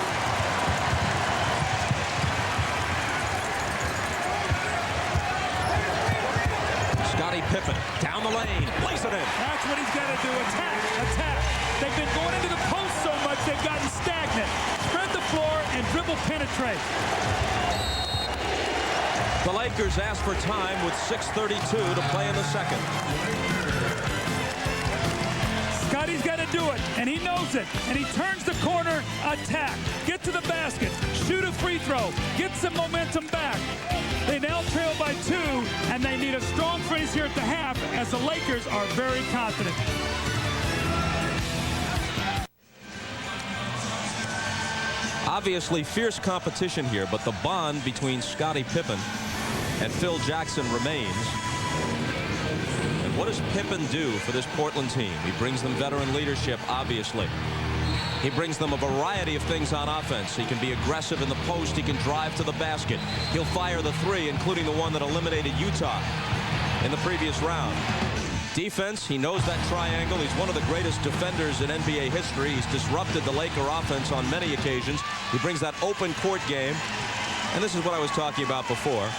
Scottie Pippen down the lane, lays it in. That's what he's got to do. Attack, attack. They've been going into the post so much they've gotten stagnant. Spread the floor and dribble penetrate. The Lakers asked for time with 6:32 to play in the second. Scottie's got to do it, and he knows it. And he turns the corner, attack, get to the basket, shoot a free throw, get some momentum back. They now trail by 2, and they need a strong finish here at the half as the Lakers are very confident. Obviously fierce competition here, but the bond between Scottie Pippen and Phil Jackson remains. And what does Pippen do for this Portland team? He brings them veteran leadership, obviously. He brings them a variety of things on offense. He can be aggressive in the post. He can drive to the basket. He'll fire the 3, including the one that eliminated Utah in the previous round. Defense, he knows that triangle. He's one of the greatest defenders in NBA history. He's disrupted the Laker offense on many occasions. He brings that open court game. And this is what I was talking about before.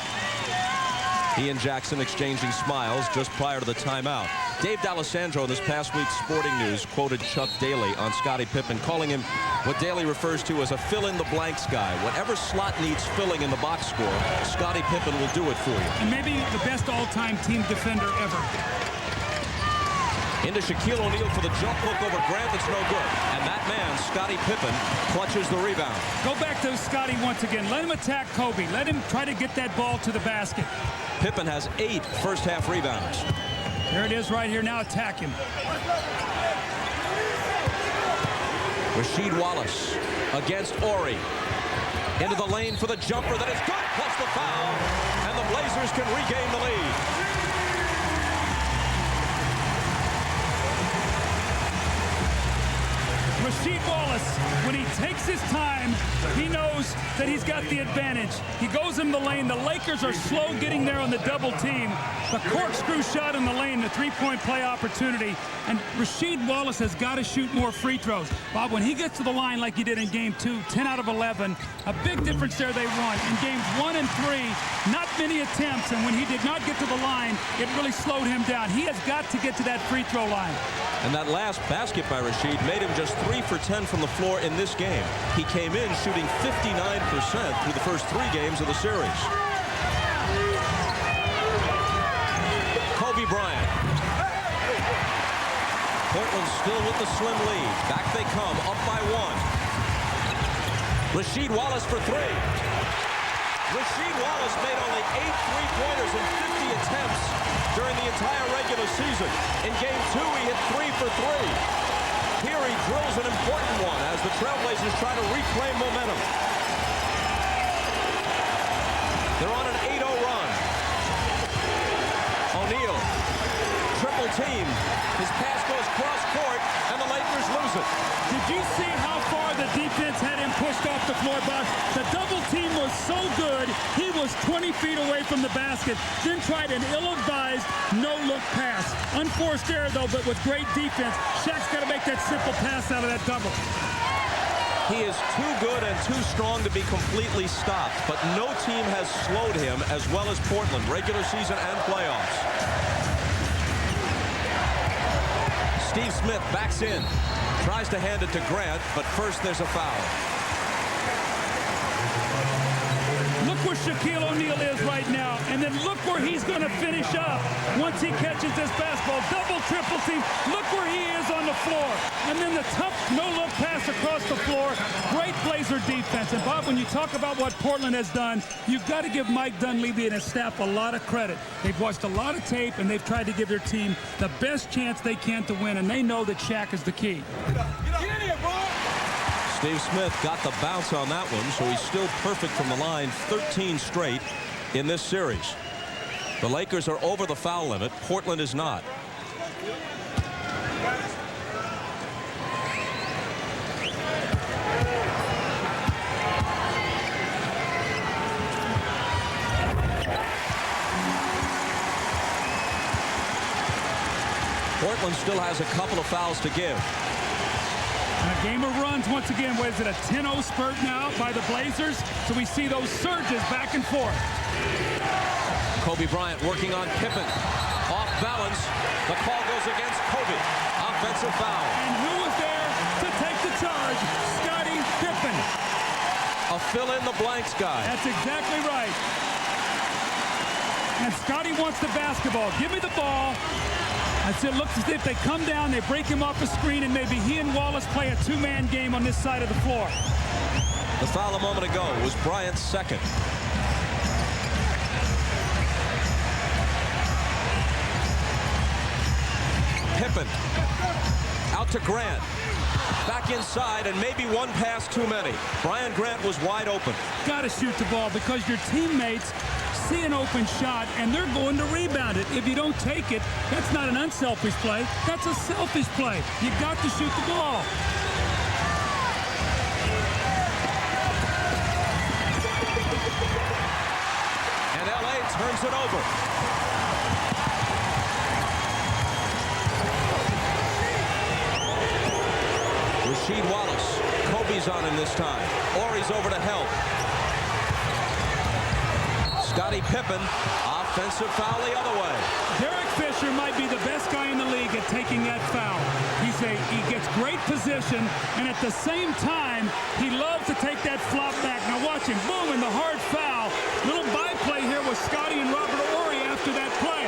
He and Jackson exchanging smiles just prior to the timeout. Dave D'Alessandro in this past week's Sporting News quoted Chuck Daly on Scottie Pippen, calling him what Daly refers to as a fill-in-the-blanks guy. Whatever slot needs filling in the box score, Scottie Pippen will do it for you. And maybe the best all-time team defender ever. Into Shaquille O'Neal for the jump hook over Grant. That's no good. And that man, Scottie Pippen, clutches the rebound. Go back to Scottie once again. Let him attack Kobe. Let him try to get that ball to the basket. Pippen has 8 first-half rebounds. There it is right here. Now attack him. Rasheed Wallace against Ori. Into the lane for the jumper that is good, plus the foul. And the Blazers can regain the lead. Rasheed Wallace, when he takes his time, he knows that he's got the advantage. He goes in the lane. The Lakers are slow getting there on the double team. The corkscrew shot in the lane, the three-point play opportunity. And Rasheed Wallace has got to shoot more free throws. Bob, when he gets to the line like he did in Game 2, 10 out of 11, a big difference there they won. In Games 1 and 3, not many attempts. And when he did not get to the line, it really slowed him down. He has got to get to that free throw line. And that last basket by Rasheed made him just 3 for 10 from the floor in this game. He came in shooting 59% through the first 3 games of the series. Kobe Bryant. Portland still with the slim lead. Back they come, up by 1. Rasheed Wallace for 3. Rasheed Wallace made only 8 three-pointers in 50 attempts during the entire regular season. In Game 2, he hit 3 for 3. Here he drills an important one as the Trailblazers try to reclaim momentum. They're on an 8-0 run. O'Neal, triple team. His pass goes cross court, and the Lakers lose it. Did you see how far the defense had him pushed off the floor, Bob? The double team was so good, he was 20 feet away from the basket, then tried an ill-advised no-look pass. Unforced error, though, but with great defense. Shaq's got to make that simple pass out of that double. He is too good and too strong to be completely stopped, but no team has slowed him as well as Portland, regular season and playoffs. Steve Smith backs in, tries to hand it to Grant, but first there's a foul. Look where Shaquille O'Neal is right now, and then look where he's going to finish up once he catches this basketball. Double, triple team. Look where he is on the floor. And then the tough no-look pass across the floor. Great Blazer defense. And, Bob, when you talk about what Portland has done, you've got to give Mike Dunleavy and his staff a lot of credit. They've watched a lot of tape, and they've tried to give their team the best chance they can to win, and they know that Shaq is the key. Get in here, bro! Steve Smith got the bounce on that one, so he's still perfect from the line, 13 straight in this series. The Lakers are over the foul limit. Portland is not. Portland still has a couple of fouls to give. And a game of runs once again. What is it, a 10-0 spurt now by the Blazers? So we see those surges back and forth. Kobe Bryant working on Pippen. Off balance. The call goes against Kobe. Offensive foul. And who was there to take the charge? Scottie Pippen. A fill-in-the-blanks guy. That's exactly right. And Scottie wants the basketball. Give me the ball. It looks as if they come down, they break him off the screen, and maybe he and Wallace play a two-man game on this side of the floor. The foul a moment ago was Bryant's second. Pippen out to Grant. Back inside, and maybe one pass too many. Brian Grant was wide open. Got to shoot the ball because your teammates see an open shot, and they're going to rebound it. If you don't take it, that's not an unselfish play. That's a selfish play. You got to shoot the ball. And L.A. turns it over. Rasheed Wallace. Kobe's on him this time. Horry's over to help. Scottie Pippen, offensive foul the other way. Derek Fisher might be the best guy in the league at taking that foul. He gets great position, and at the same time, he loves to take that flop back. Now watch him, boom, and the hard foul. Little byplay here with Scottie and Robert Horry after that play.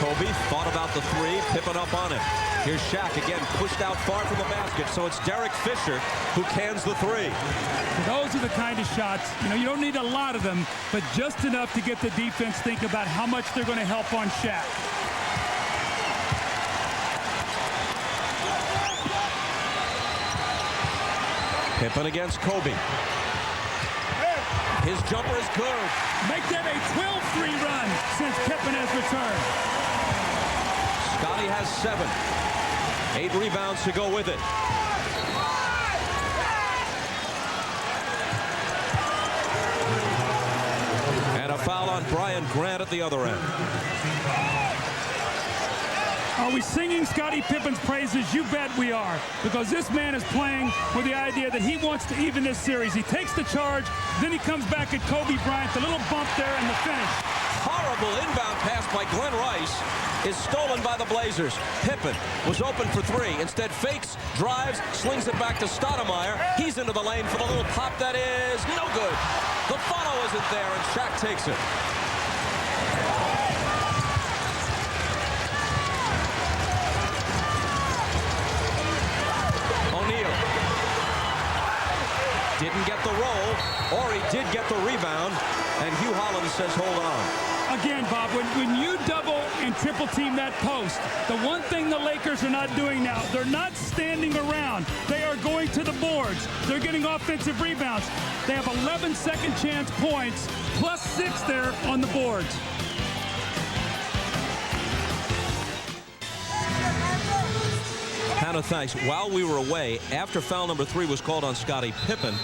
Kobe thought about the three, Pippen up on it. Here's Shaq again, pushed out far from the basket, so it's Derek Fisher who cans the three. Those are the kind of shots, you don't need a lot of them, but just enough to get the defense think about how much they're going to help on Shaq. Pippen against Kobe. His jumper is good. Make that a 12-3 run since Pippen has returned. Scottie has 7. 8 rebounds to go with it. And a foul on Brian Grant at the other end. Are we singing Scottie Pippen's praises? You bet we are, because this man is playing with the idea that he wants to even this series. He takes the charge, then he comes back at Kobe Bryant, the little bump there and the finish. Horrible inbound pass by Glen Rice is stolen by the Blazers. Pippen was open for 3. Instead fakes, drives, slings it back to Stoudemire. He's into the lane for the little pop that is no good. The follow isn't there, and Shaq takes it. O'Neal didn't get the roll, or he did get the rebound, and Hugh Holland says hold on. Again, Bob, when you double and triple team that post, the one thing the Lakers are not doing now, they're not standing around. They are going to the boards. They're getting offensive rebounds. They have 11 second chance points, plus 6 there on the boards. Hannah, thanks. While we were away, after foul number 3 was called on Scottie Pippen,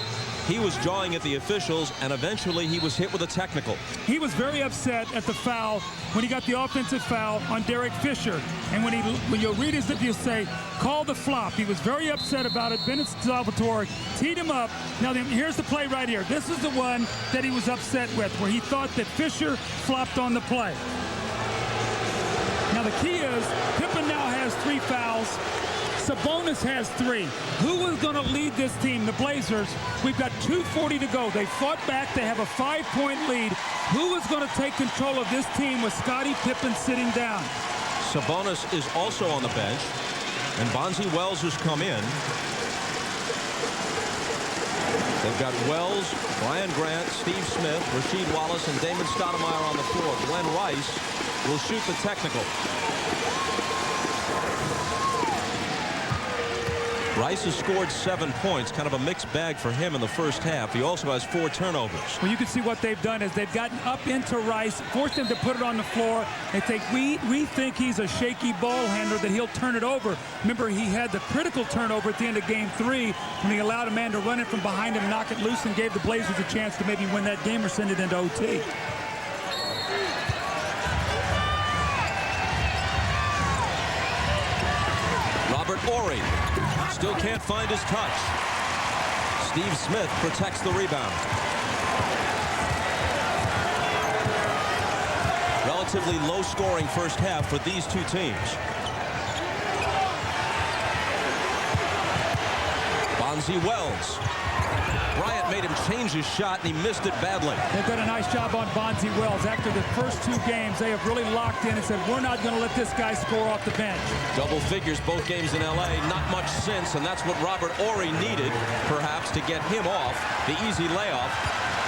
he was jawing at the officials, and eventually he was hit with a technical. He was very upset at the foul when he got the offensive foul on Derek Fisher. And when you read his lips, you say, call the flop. He was very upset about it. Bennett Salvatore teed him up. Now, here's the play right here. This is the one that he was upset with, where he thought that Fisher flopped on the play. Now, the key is Pippen now has 3 fouls. Sabonis has 3. Who is going to lead this team? The Blazers. We've got 2:40 to go. They fought back. They have a 5-point lead. Who is going to take control of this team with Scottie Pippen sitting down? Sabonis is also on the bench, and Bonzi Wells has come in. They've got Wells, Brian Grant, Steve Smith, Rasheed Wallace, and Damon Stoudemire on the floor. Glen Rice will shoot the technical. Rice has scored 7 points, kind of a mixed bag for him in the first half. He also has 4 turnovers. Well, you can see what they've done is they've gotten up into Rice, forced him to put it on the floor. They think we think he's a shaky ball handler, that he'll turn it over. Remember, he had the critical turnover at the end of game 3 when he allowed a man to run it from behind him, knock it loose, and gave the Blazers a chance to maybe win that game or send it into OT. Horry still can't find his touch. Steve Smith protects the rebound. Relatively low scoring first half for these two teams. Bonzi Wells. Bryant made him change his shot, and he missed it badly. They've done a nice job on Bonzi Wells. After the first 2 games, they have really locked in and said, we're not going to let this guy score off the bench. Double figures both games in L.A. Not much since, and that's what Robert Horry needed, perhaps, to get him off the easy layoff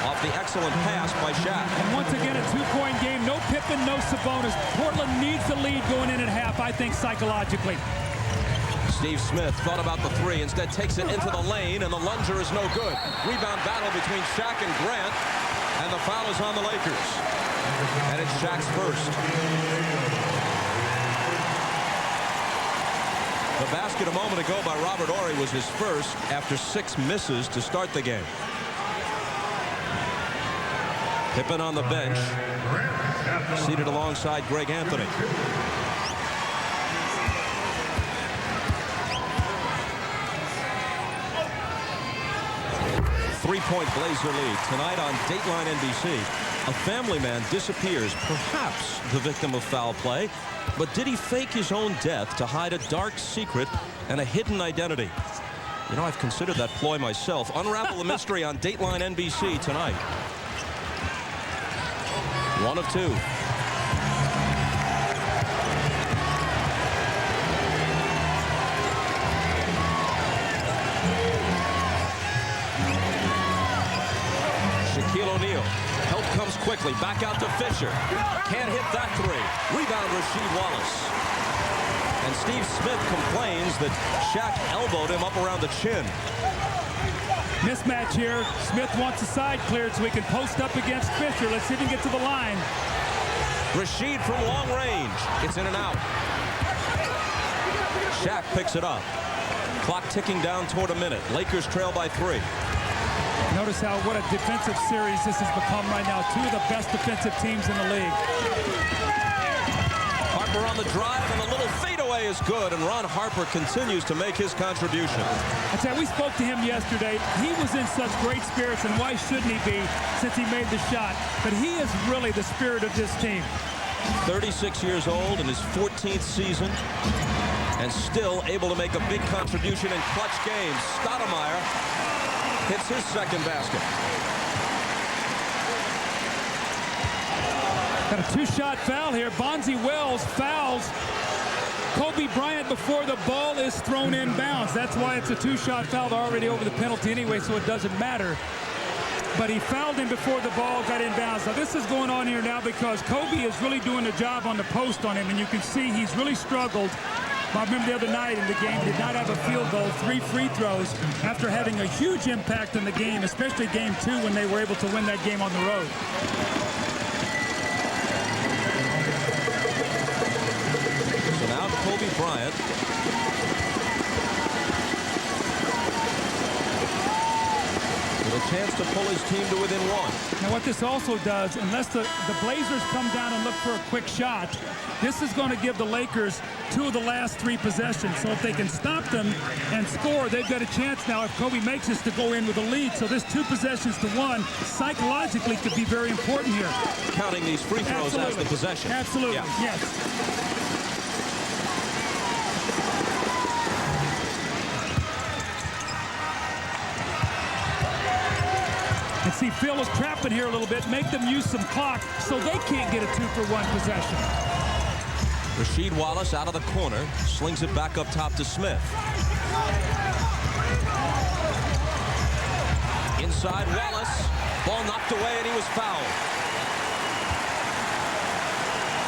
off the excellent pass by Shaq. And once again, a 2-point game. No Pippen, no Sabonis. Portland needs the lead going in at half, I think, psychologically. Steve Smith thought about the 3, instead takes it into the lane, and the lunger is no good. Rebound battle between Shaq and Grant, and the foul is on the Lakers. And it's Shaq's first. The basket a moment ago by Robert Horry was his first after 6 misses to start the game. Pippen on the bench, seated alongside Greg Anthony. 3-point Blazer lead tonight on Dateline NBC. A family man disappears, perhaps the victim of foul play, but did he fake his own death to hide a dark secret and a hidden identity? You know, I've considered that ploy myself. Unravel the mystery on Dateline NBC tonight. 1 of 2. Shaquille O'Neal. Help comes quickly. Back out to Fisher. Can't hit that 3. Rebound Rasheed Wallace. And Steve Smith complains that Shaq elbowed him up around the chin. Mismatch here. Smith wants the side cleared so he can post up against Fisher. Let's see if he can get to the line. Rasheed from long range. It's in and out. Shaq picks it up. Clock ticking down toward a minute. Lakers trail by 3. Notice what a defensive series this has become right now. 2 of the best defensive teams in the league. Harper on the drive, and the little fadeaway is good, and Ron Harper continues to make his contribution. I tell you, we spoke to him yesterday. He was in such great spirits, and why shouldn't he be since he made the shot? But he is really the spirit of this team. 36 years old in his 14th season, and still able to make a big contribution in clutch games. Stoudemire hits his second basket. Got a 2-shot foul here. Bonzi Wells fouls Kobe Bryant before the ball is thrown in bounds. That's why it's a 2-shot foul. They're already over the penalty anyway, so it doesn't matter. But he fouled him before the ball got in bounds. Now this is going on here now because Kobe is really doing the job on the post on him, and you can see he's really struggled. I remember the other night in the game, did not have a field goal, 3 free throws after having a huge impact in the game, especially game 2 when they were able to win that game on the road. So now Kobe Bryant. With a chance to pull his team to within 1. Now what this also does, unless the Blazers come down and look for a quick shot, this is going to give the Lakers 2 of the last 3 possessions. So if they can stop them and score, they've got a chance now if Kobe makes this to go in with a lead. So this 2 possessions to 1 psychologically could be very important here. Counting these free throws as the possession. Absolutely, yeah. Yes. And see, Phil is trapping here a little bit. Make them use some clock so they can't get a 2-for-1 possession. Rasheed Wallace out of the corner, slings it back up top to Smith. Inside Wallace, ball knocked away, and he was fouled.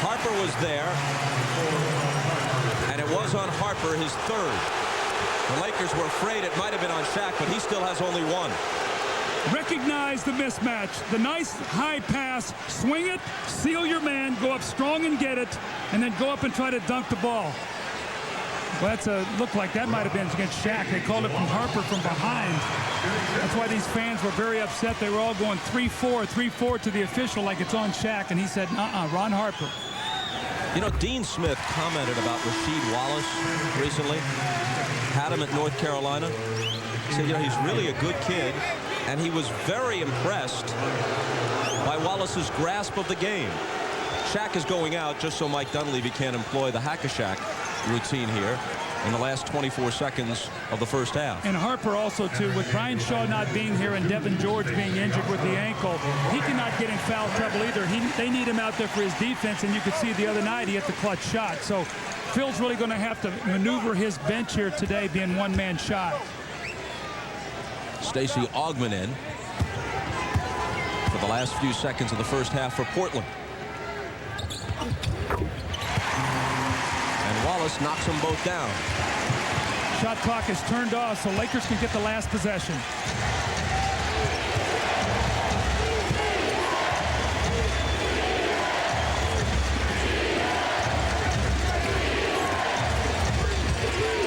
Harper was there, and it was on Harper, his 3rd. The Lakers were afraid it might have been on Shaq, but he still has only one. Recognize the mismatch. The nice high pass, swing it, seal your man, go up strong and get it, and then go up and try to dunk the ball. Well, looked like that might have been against Shaq. They called it from Harper from behind. That's why these fans were very upset. They were all going 3-4, 3-4 to the official like it's on Shaq, and he said, Ron Harper. You know, Dean Smith commented about Rasheed Wallace recently. Had him at North Carolina. He said, you know, he's really a good kid, and he was very impressed by Wallace's grasp of the game. Shaq is going out just so Mike Dunleavy can't employ the hack-a-Shaq routine here in the last 24 seconds of the first half. And Harper also, too, with Brian Shaw not being here and Devin George being injured with the ankle, he cannot get in foul trouble either. They need him out there for his defense, and you could see the other night he hit the clutch shot. So Phil's really going to have to maneuver his bench here today, being one-man shot. Stacey Augmon in for the last few seconds of the first half for Portland. And Wallace knocks them both down. Shot clock is turned off, so Lakers can get the last possession.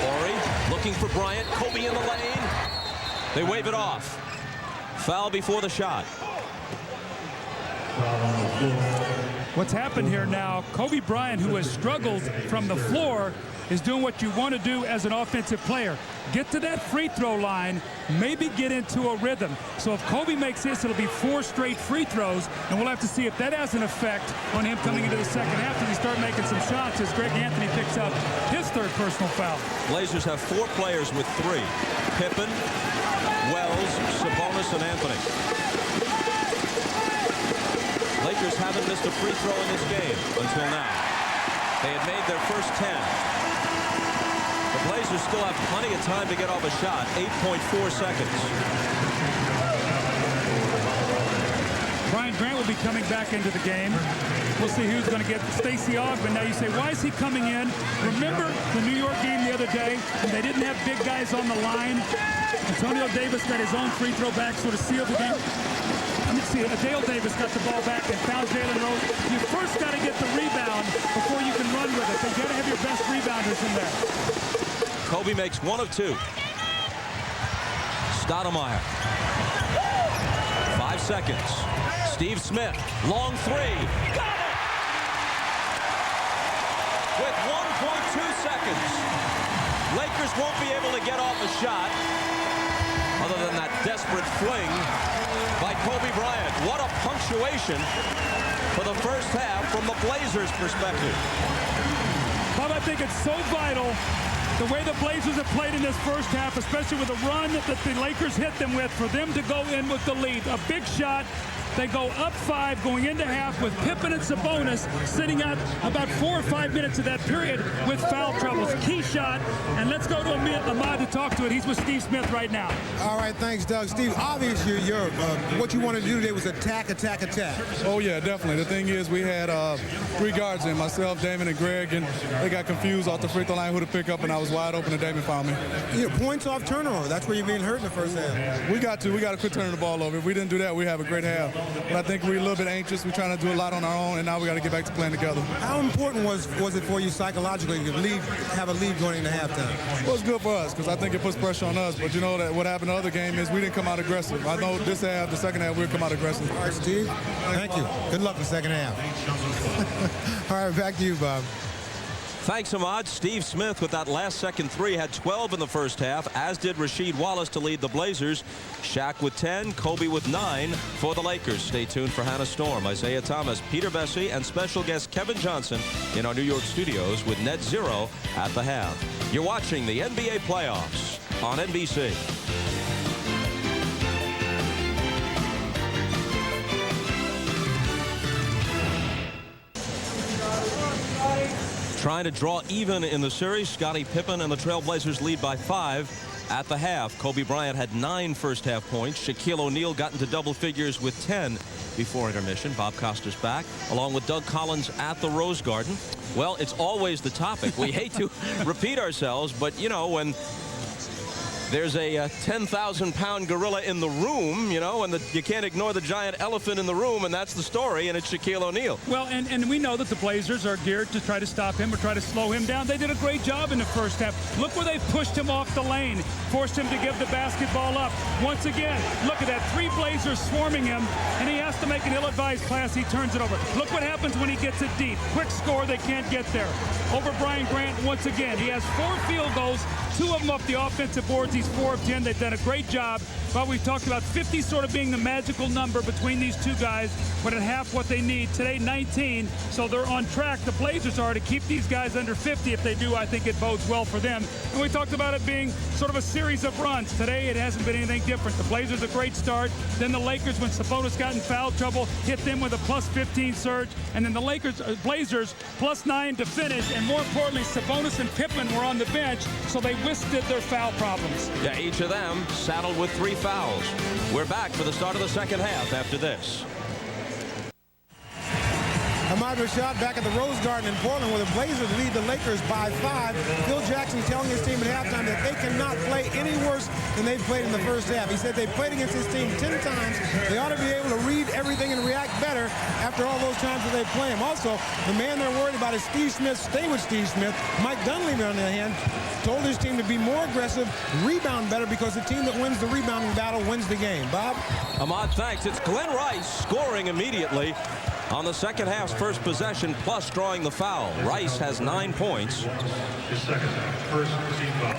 Horry looking for Bryant. Kobe in the lane. They wave it off. Foul before the shot. What's happened here now, Kobe Bryant, who has struggled from the floor, is doing what you want to do as an offensive player. Get to that free throw line, maybe get into a rhythm. So if Kobe makes this, it'll be 4 straight free throws, and we'll have to see if that has an effect on him coming into the second half as he start making some shots as Greg Anthony picks up his 3rd personal foul. Blazers have 4 players with 3. Pippen, Wells, Sabonis, and Anthony. Lakers haven't missed a free throw in this game until now. They had made their first 10. The Blazers still have plenty of time to get off a shot. 8.4 seconds. Brian Grant will be coming back into the game. We'll see who's going to get Stacey Augmon. Now you say, why is he coming in? Remember the New York game the other day when they didn't have big guys on the line? Antonio Davis got his own free throw back, sort of sealed the game. Dale Davis got the ball back and found Jalen Rose. You first got to get the rebound before you can run with it. So you got to have your best rebounders in there. Kobe makes 1 of 2. Stoudemire. 5 seconds. Steve Smith. Long 3. Got it! With 1.2 seconds. Lakers won't be able to get off a shot other than that desperate fling by Kobe Bryant. What a punctuation for the first half from the Blazers' perspective. Bob, I think it's so vital the way the Blazers have played in this first half, especially with the run that the Lakers hit them with, for them to go in with the lead. A big shot. They go up 5 going into half with Pippen and Sabonis sitting out about 4 or 5 minutes of that period with foul troubles. Key shot, and let's go to Ahmad to talk to it. He's with Steve Smith right now. All right, thanks, Doug. Steve, obviously what you wanted to do today was attack, attack, attack. Oh, yeah, definitely. The thing is, we had 3 guards in, myself, Damon, and Greg, and they got confused off the free throw line who to pick up, and I was wide open, and Damon found me. Points off turnover. That's where you're being hurt in the first half. We got to quit turning the ball over. If we didn't do that, we'd have a great half. But I think we're a little bit anxious. We're trying to do a lot on our own, and now we got to get back to playing together. How important was it for you psychologically to have a lead going into halftime? Well, it's good for us because I think it puts pressure on us. But you know that what happened in the other game is we didn't come out aggressive. I know this half, the second half, we'll come out aggressive. All right, Steve. Thank you. Good luck in the second half. All right, back to you, Bob. Thanks, Ahmad. Steve Smith with that last second 3 had 12 in the first half, as did Rasheed Wallace to lead the Blazers. Shaq with 10, Kobe with 9 for the Lakers. Stay tuned for Hannah Storm, Isaiah Thomas, Peter Bessie, and special guest Kevin Johnson in our New York studios with Net Zero at the half. You're watching the NBA playoffs on NBC. Trying to draw even in the series. Scottie Pippen and the Trailblazers lead by 5 at the half. Kobe Bryant had 9 first-half points. Shaquille O'Neal got into double figures with 10 before intermission. Bob Costas back, along with Doug Collins at the Rose Garden. Well, it's always the topic. We hate to repeat ourselves, but, you know, when There's a 10,000-pound gorilla in the room, you know, and you can't ignore the giant elephant in the room, and that's the story, and it's Shaquille O'Neal. Well, and we know that the Blazers are geared to try to stop him or try to slow him down. They did a great job in the first half. Look where they pushed him off the lane, forced him to give the basketball up. Once again, look at that. 3 Blazers swarming him, and he has to make an ill-advised pass. He turns it over. Look what happens when he gets it deep. Quick score, they can't get there. Over Bryant Grant once again. He has 4 field goals, 2 of them off the offensive boards. He's 4 of 10. They've done a great job. But we've talked about 50 sort of being the magical number between these two guys, but at half what they need. Today, 19, so they're on track. The Blazers are to keep these guys under 50. If they do, I think it bodes well for them. And we talked about it being sort of a series of runs. Today, it hasn't been anything different. The Blazers a great start. Then the Lakers, when Sabonis got in foul trouble, hit them with a +15 surge. And then the Blazers +9 to finish. And more importantly, Sabonis and Pippen were on the bench, so they withstood their foul problems. Yeah, each of them saddled with 3 fouls. We're back for the start of the second half after this. Ahmad Rashad back at the Rose Garden in Portland, where the Blazers lead the Lakers by 5. Phil Jackson telling his team at halftime that they cannot play any worse than they've played in the first half. He said they played against his team 10 times. They ought to be able to read everything and react better after all those times that they play him. Also, the man they're worried about is Steve Smith. Stay with Steve Smith. Mike Dunleavy, on the other hand, told his team to be more aggressive, rebound better, because the team that wins the rebounding battle wins the game. Bob? Ahmad, thanks. It's Glen Rice scoring immediately on the second half's first possession, plus drawing the foul. Rice has 9 points. His second first team foul.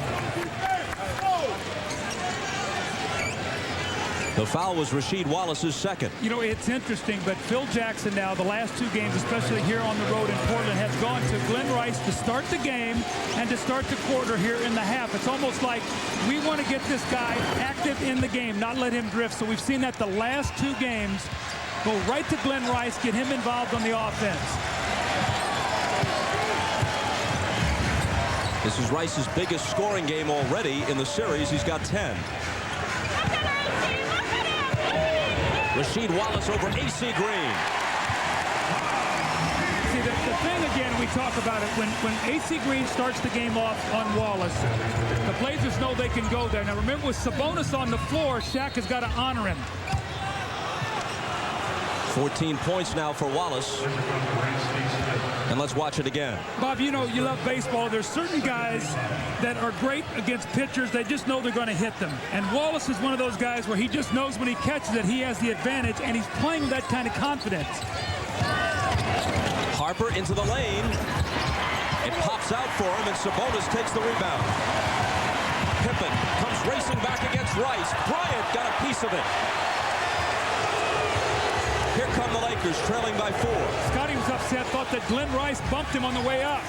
The foul was Rasheed Wallace's second. You know, it's interesting, but Phil Jackson now, the last 2 games, especially here on the road in Portland, has gone to Glen Rice to start the game and to start the quarter here in the half. It's almost like we want to get this guy active in the game, not let him drift. So we've seen that the last 2 games. Go right to Glen Rice, get him involved on the offense. This is Rice's biggest scoring game already in the series. He's got 10. Rasheed Wallace over AC Green. See, the thing again, we talk about it, when AC Green starts the game off on Wallace, the Blazers know they can go there. Now remember, with Sabonis on the floor, Shaq has got to honor him. 14 points now for Wallace. And let's watch it again. Bob, you know, you love baseball. There's certain guys that are great against pitchers. They just know they're going to hit them. And Wallace is one of those guys where he just knows when he catches it, he has the advantage, and he's playing with that kind of confidence. Harper into the lane. It pops out for him, and Sabonis takes the rebound. Pippen comes racing back against Rice. Bryant got a piece of it. Here come the Lakers, trailing by 4. Scotty was upset, thought that Glen Rice bumped him on the way up.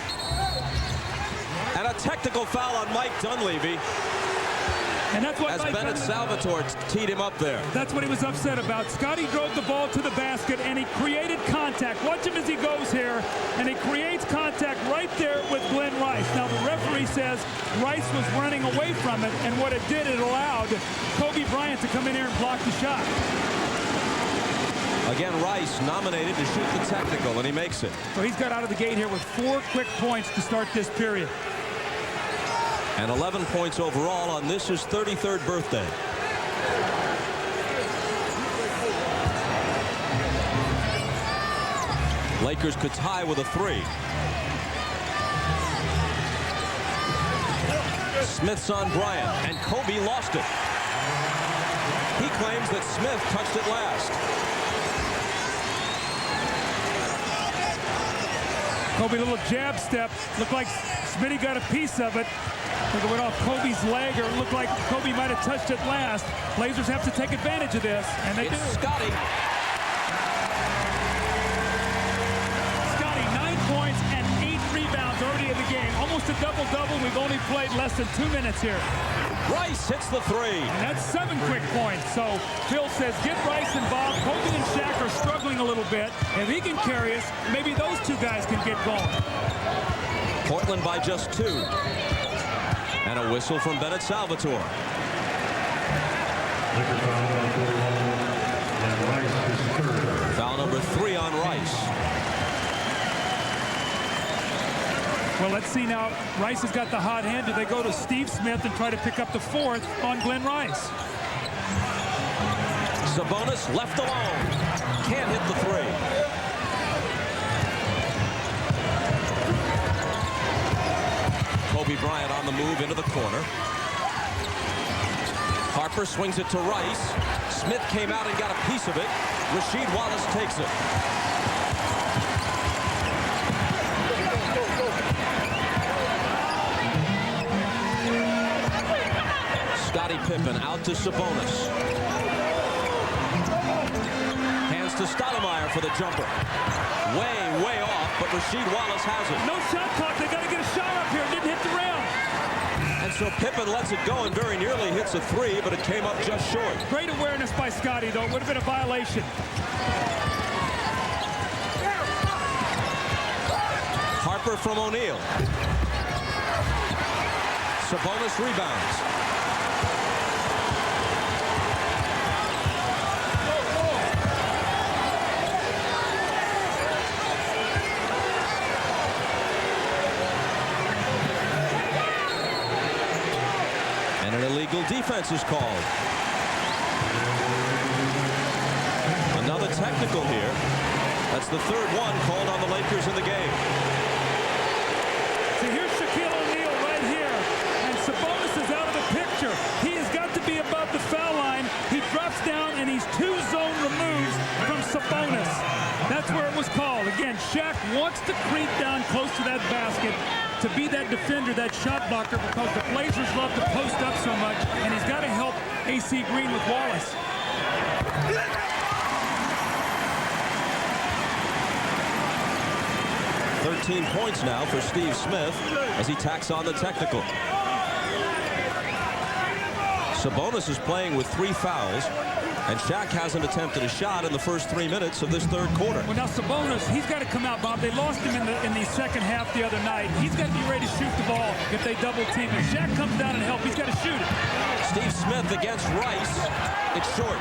And a technical foul on Mike Dunleavy. And that's what as Bennett Salvatore teed him up there. That's what he was upset about. Scotty drove the ball to the basket, and he created contact. Watch him as he goes here, and he creates contact right there with Glen Rice. Now, the referee says Rice was running away from it, and what it did, it allowed Kobe Bryant to come in here and block the shot. Again, Rice nominated to shoot the technical, and he makes it. So he's got out of the gate here with 4 quick points to start this period. And 11 points overall on this his 33rd birthday. Lakers could tie with a 3. Smith's on Bryant, and Kobe lost it. He claims that Smith touched it last. Kobe, a little jab step. Looked like Smitty got a piece of it. It went off Kobe's leg, or it looked like Kobe might have touched it last. Blazers have to take advantage of this, and they do. Scotty. Scotty, 9 points and 8 rebounds already in the game. Almost a double-double. We've only played less than 2 minutes here. Rice hits the 3. And that's 7 quick points. So Phil says, get Rice involved. Kobe and Shaq are struggling a little bit. If he can carry us, maybe those 2 guys can get going. Portland by just 2. And a whistle from Bennett Salvatore. Foul number 3 on Rice. Well, let's see now. Rice has got the hot hand. Do they go to Steve Smith and try to pick up the fourth on Glen Rice? Sabonis left alone. Can't hit the three. Kobe Bryant on the move into the corner. Harper swings it to Rice. Smith came out and got a piece of it. Rasheed Wallace takes it. Scottie Pippen out to Sabonis. Hands to Stoudemire for the jumper. Way off, but Rasheed Wallace has it. No shot clock. They got to get a shot up here. Didn't hit the rim. And so Pippen lets it go and very nearly hits a three, but it came up just short. Great awareness by Scottie, though. It would have been a violation. Harper from O'Neal. Sabonis rebounds. And an illegal defense is called. Another technical here. That's the third one called on the Lakers in the game. So here's Shaquille O'Neal right here. And Sabonis is out of the picture. He has got to be above the foul line. He drops down and he's 2 zone removes from Sabonis. That's where it was called. Again, Shaq wants to creep down close to that basket to be that defender, that shot blocker, because the Blazers love to post up so much, and he's got to help AC Green with Wallace. "13 points now for Steve Smith as he tacks on the technical. Sabonis is playing with 3 fouls, and Shaq hasn't attempted a shot in the first 3 minutes of this third quarter. Well, now Sabonis, he's got to come out, Bob. They lost him in the second half the other night. He's got to be ready to shoot the ball if they double team him. Shaq comes down and help. He's got to shoot it. Steve Smith against Rice. It's short.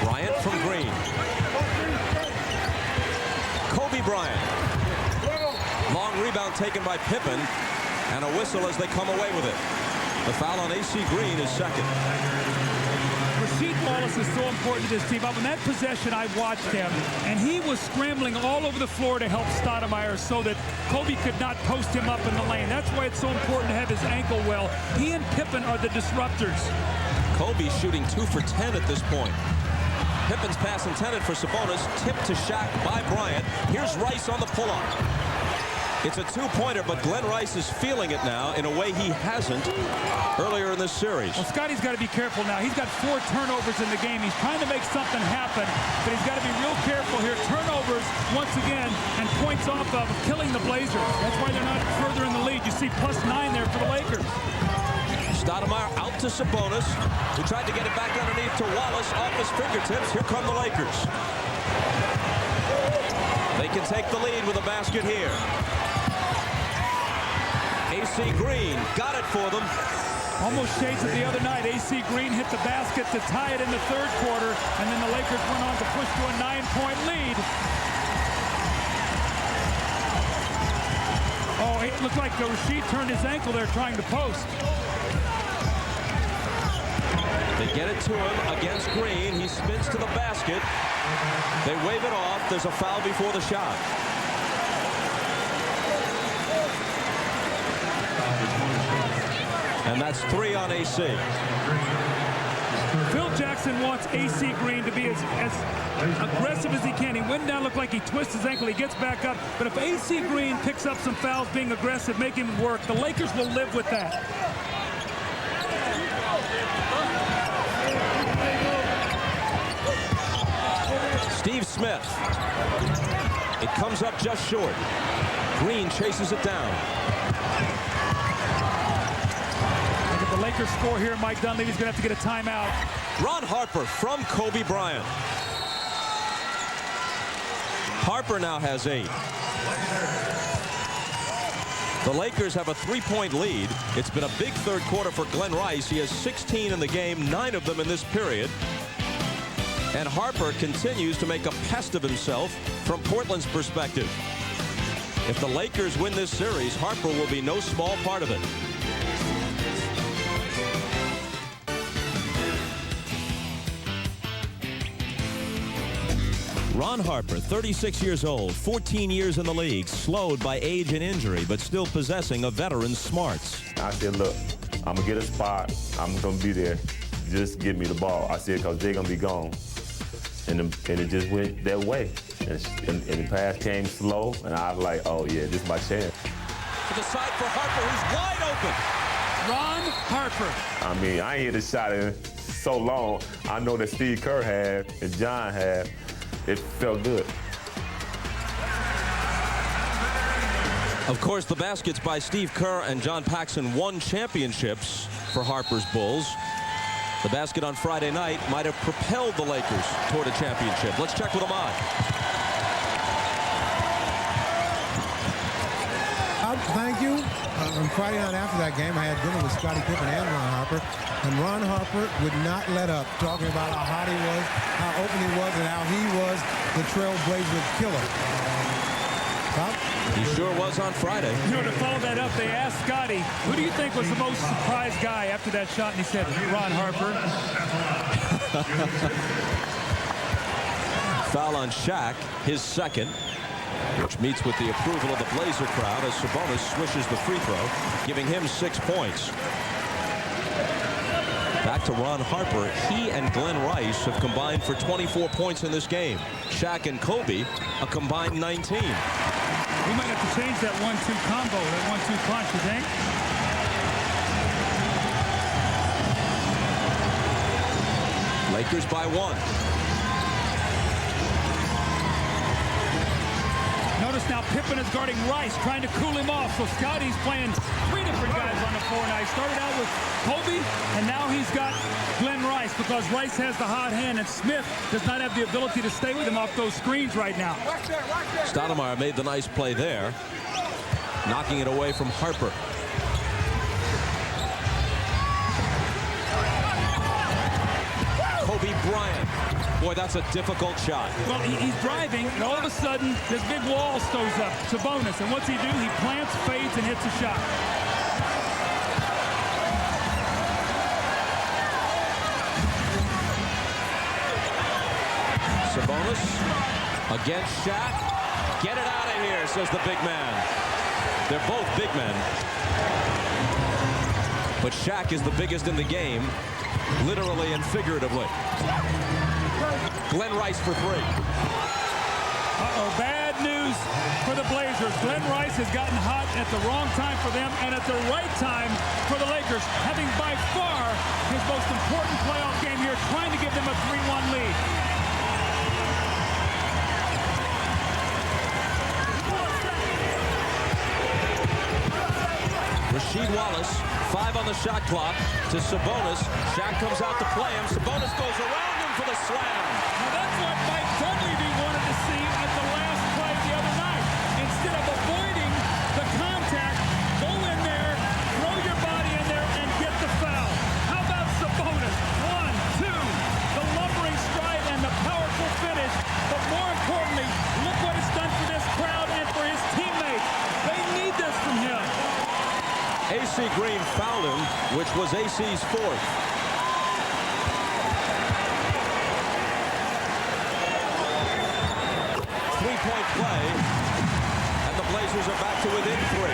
Bryant from Green. Kobe Bryant. Long rebound taken by Pippen, and a whistle as they come away with it. The foul on AC Green is second. Rasheed Wallace is so important to this team. On that possession, I watched him, and he was scrambling all over the floor to help Stoudemire so that Kobe could not post him up in the lane. That's why it's so important to have his ankle well. He and Pippen are the disruptors. Kobe shooting 2 for 10 at this point. Pippen's pass intended for Sabonis, tipped to Shaq by Bryant. Here's Rice on the pull-up. It's a 2-pointer, but Glen Rice is feeling it now in a way he hasn't earlier in this series. Well, Scottie's got to be careful now. He's got 4 turnovers in the game. He's trying to make something happen, but he's got to be real careful here. Turnovers, once again, and points off of killing the Blazers. That's why they're not further in the lead. You see +9 there for the Lakers. Stoudemire out to Sabonis, who tried to get it back underneath to Wallace off his fingertips. Here come the Lakers. They can take the lead with a basket here. AC Green got it for them. Almost shades of the other night. AC Green hit the basket to tie it in the third quarter, and then the Lakers went on to push to a 9-point lead. Oh, it looked like Rasheed turned his ankle there trying to post. They get it to him against Green. He spins to the basket. They wave it off. There's a foul before the shot. And that's 3 on AC. Phil Jackson wants AC Green to be as aggressive as he can. He went down, looked like he twists his ankle. He gets back up. But if AC Green picks up some fouls being aggressive, make him work, the Lakers will live with that. Steve Smith. It comes up just short. Green chases it down. If the Lakers score here, Mike Dunleavy's going to have to get a timeout. Ron Harper from Kobe Bryant. Harper now has 8. The Lakers have a 3-point lead. It's been a big third quarter for Glen Rice. He has 16 in the game, 9 of them in this period. And Harper continues to make a pest of himself from Portland's perspective. If the Lakers win this series, Harper will be no small part of it. Ron Harper, 36 years old, 14 years in the league, slowed by age and injury, but still possessing a veteran's smarts. I said, look, I'm going to get a spot. I'm going to be there. Just give me the ball. I said, because they're going to be gone. And it just went that way. And the pass came slow, and I was like, oh, yeah, this is my chance. To the side for Harper, who's wide open. Ron Harper. I mean, I ain't hit a shot in so long. I know that Steve Kerr had and John had. It felt good. Of course, the baskets by Steve Kerr and John Paxson won championships for Harper's Bulls. The basket on Friday night might have propelled the Lakers toward a championship. Let's check with Ahmad. Thank you. On Friday night after that game, I had dinner with Scottie Pippen and Ron Harper. And Ron Harper would not let up, talking about how hot he was, how open he was, and how he was the Trailblazer killer. He sure was on Friday. You know, to follow that up, they asked Scottie, who do you think was the most surprised guy after that shot? And he said, Ron Harper. Foul on Shaq, his second, which meets with the approval of the Blazer crowd as Sabonis swishes the free throw, giving him 6 points. Back to Ron Harper. He and Glen Rice have combined for 24 points in this game. Shaq and Kobe a combined 19. We might have to change that 1-2 combo, that 1-2 punch, you think? Lakers by 1. Notice now Pippen is guarding Rice, trying to cool him off. So Scottie's playing 3 different guys on the floor now. He started out with Kobe, and now he's got Glen Rice because Rice has the hot hand, and Smith does not have the ability to stay with him off those screens right now. Stoudemire made the nice play there, knocking it away from Harper. Kobe Bryant. Boy, that's a difficult shot. Well, he's driving, and all of a sudden, this big wall stows up. Sabonis, and what's he do? He plants, fades, and hits a shot. Sabonis against Shaq. Get it out of here, says the big man. They're both big men. But Shaq is the biggest in the game, literally and figuratively. Glen Rice for 3. Uh-oh, bad news for the Blazers. Glen Rice has gotten hot at the wrong time for them and at the right time for the Lakers, having by far his most important playoff game here, trying to give them a 3-1 lead. Rasheed Wallace, 5 on the shot clock to Sabonis. Shaq comes out to play him. Sabonis goes around him for the slam. Now that's what Mike Dunleavy wanted to see at the last play the other night. Instead of avoiding the contact, go in there, throw your body in there, and get the foul. How about Sabonis? 1, 2, the lumbering stride and the powerful finish. But more importantly, look what it's done for this crowd and for his teammates. They need this from him. AC Green fouled him, which was AC's 4th. Three-point play, and the Blazers are back to within 3.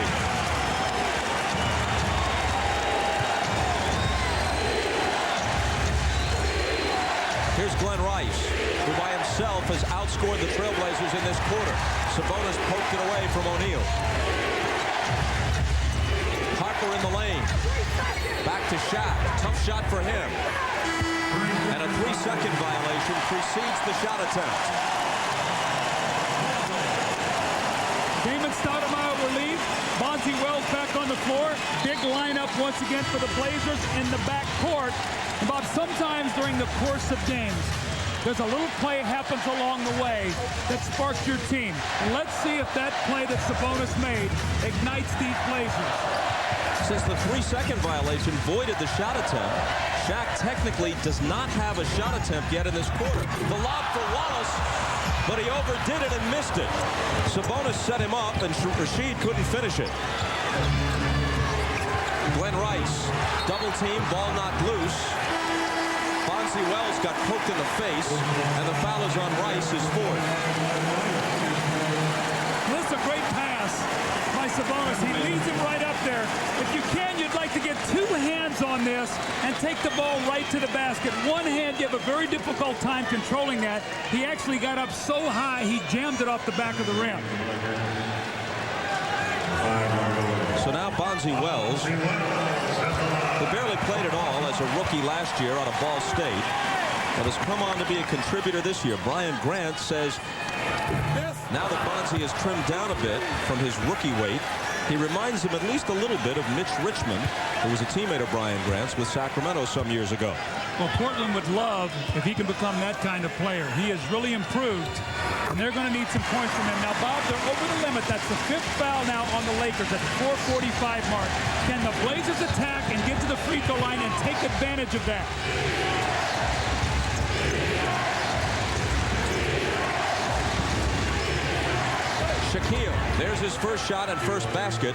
Here's Glen Rice, who by himself has outscored the Trailblazers in this quarter. Sabonis poked it away from O'Neal. Harper in the lane. Back to Shaq. Tough shot for him. And a 3-second violation precedes the shot attempt. Damon Stoudemire will leave. Bonzi Wells back on the floor. Big lineup once again for the Blazers in the back court. About sometimes during the course of games, there's a little play happens along the way that sparks your team. Let's see if that play that Sabonis made ignites these Blazers. Since the 3-second violation voided the shot attempt, Shaq technically does not have a shot attempt yet in this quarter. The lob for Wallace, but he overdid it and missed it. Sabonis set him up, and Rasheed couldn't finish it. Glen Rice, double team, ball knocked loose. Bonzi Wells got poked in the face, and the foul is on Rice, his fourth. Well, that's a great pass by Sabonis. He leads him right up there. If you can, you'd like to get two hands on this and take the ball right to the basket. One hand, you have a very difficult time controlling that. He actually got up so high, he jammed it off the back of the rim. So now Bonzi Wells, who barely played at all as a rookie last year out of Ball State, but has come on to be a contributor this year. Brian Grant says now that Bonzi has trimmed down a bit from his rookie weight, he reminds him at least a little bit of Mitch Richmond, who was a teammate of Brian Grant's with Sacramento some years ago. Well, Portland would love if he can become that kind of player. He has really improved, and they're going to need some points from him. Now, Bob, they're over the limit. That's the 5th foul now on the Lakers at the 4:45 mark. Can the Blazers attack and get to the free throw line and take advantage of that? Shaquille, there's his first shot and first basket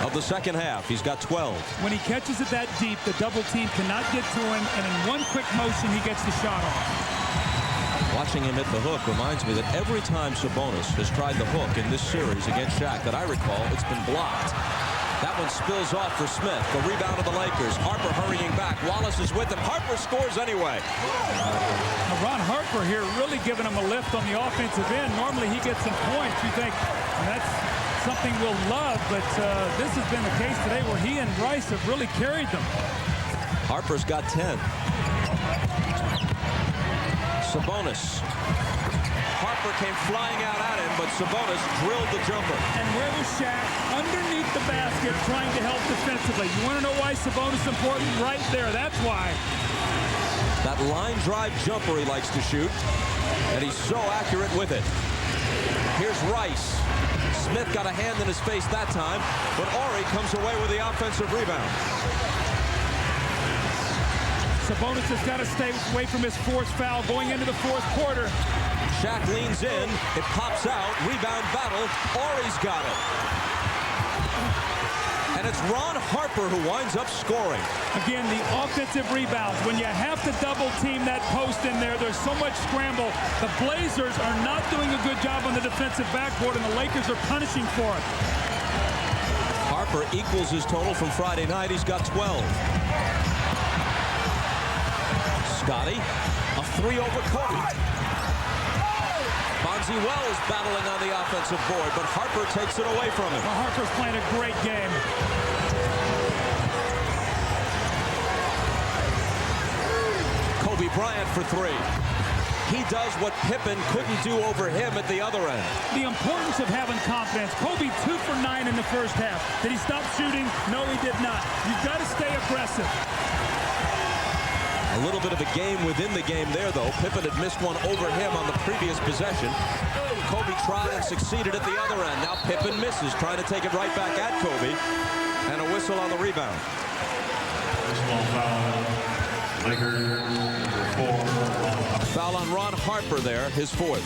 of the second half. He's got 12. When he catches it that deep, the double team cannot get to him, and in one quick motion, he gets the shot off. Watching him hit the hook reminds me that every time Sabonis has tried the hook in this series against Shaq that I recall, it's been blocked. That one spills off for Smith. The rebound of the Lakers. Harper hurrying back. Wallace is with him. Harper scores anyway. Now, Ron Harper here really giving him a lift on the offensive end. Normally he gets some points. You think that's something we'll love, but this has been the case today where he and Rice have really carried them. Harper's got 10. Sabonis. Harper came flying out at him, but Sabonis drilled the jumper. And where was Shaq? Underneath the basket trying to help defensively. You want to know why Sabonis is important? Right there. That's why. That line drive jumper he likes to shoot, and he's so accurate with it. Here's Rice. Smith got a hand in his face that time, but Ori comes away with the offensive rebound. Sabonis has got to stay away from his fourth foul going into the fourth quarter. Shaq leans in. It pops out. Rebound battle. Ori's got it. And it's Ron Harper who winds up scoring. Again, the offensive rebounds. When you have to double team that post in there, there's so much scramble. The Blazers are not doing a good job on the defensive backboard, and the Lakers are punishing for it. Harper equals his total from Friday night. He's got 12. Scotty, a 3 over Kobe. Bonzi Wells battling on the offensive board, but Harper takes it away from him. Well, Harper's playing a great game. Kobe Bryant for 3. He does what Pippen couldn't do over him at the other end. The importance of having confidence. Kobe 2 for 9 in the first half. Did he stop shooting? No, he did not. You've got to stay aggressive. A little bit of a game within the game there, though. Pippen had missed one over him on the previous possession. Kobe tried and succeeded at the other end. Now Pippen misses, trying to take it right back at Kobe. And a whistle on the rebound. Small foul. Lakers, number 4. Foul on Ron Harper there, his 4th.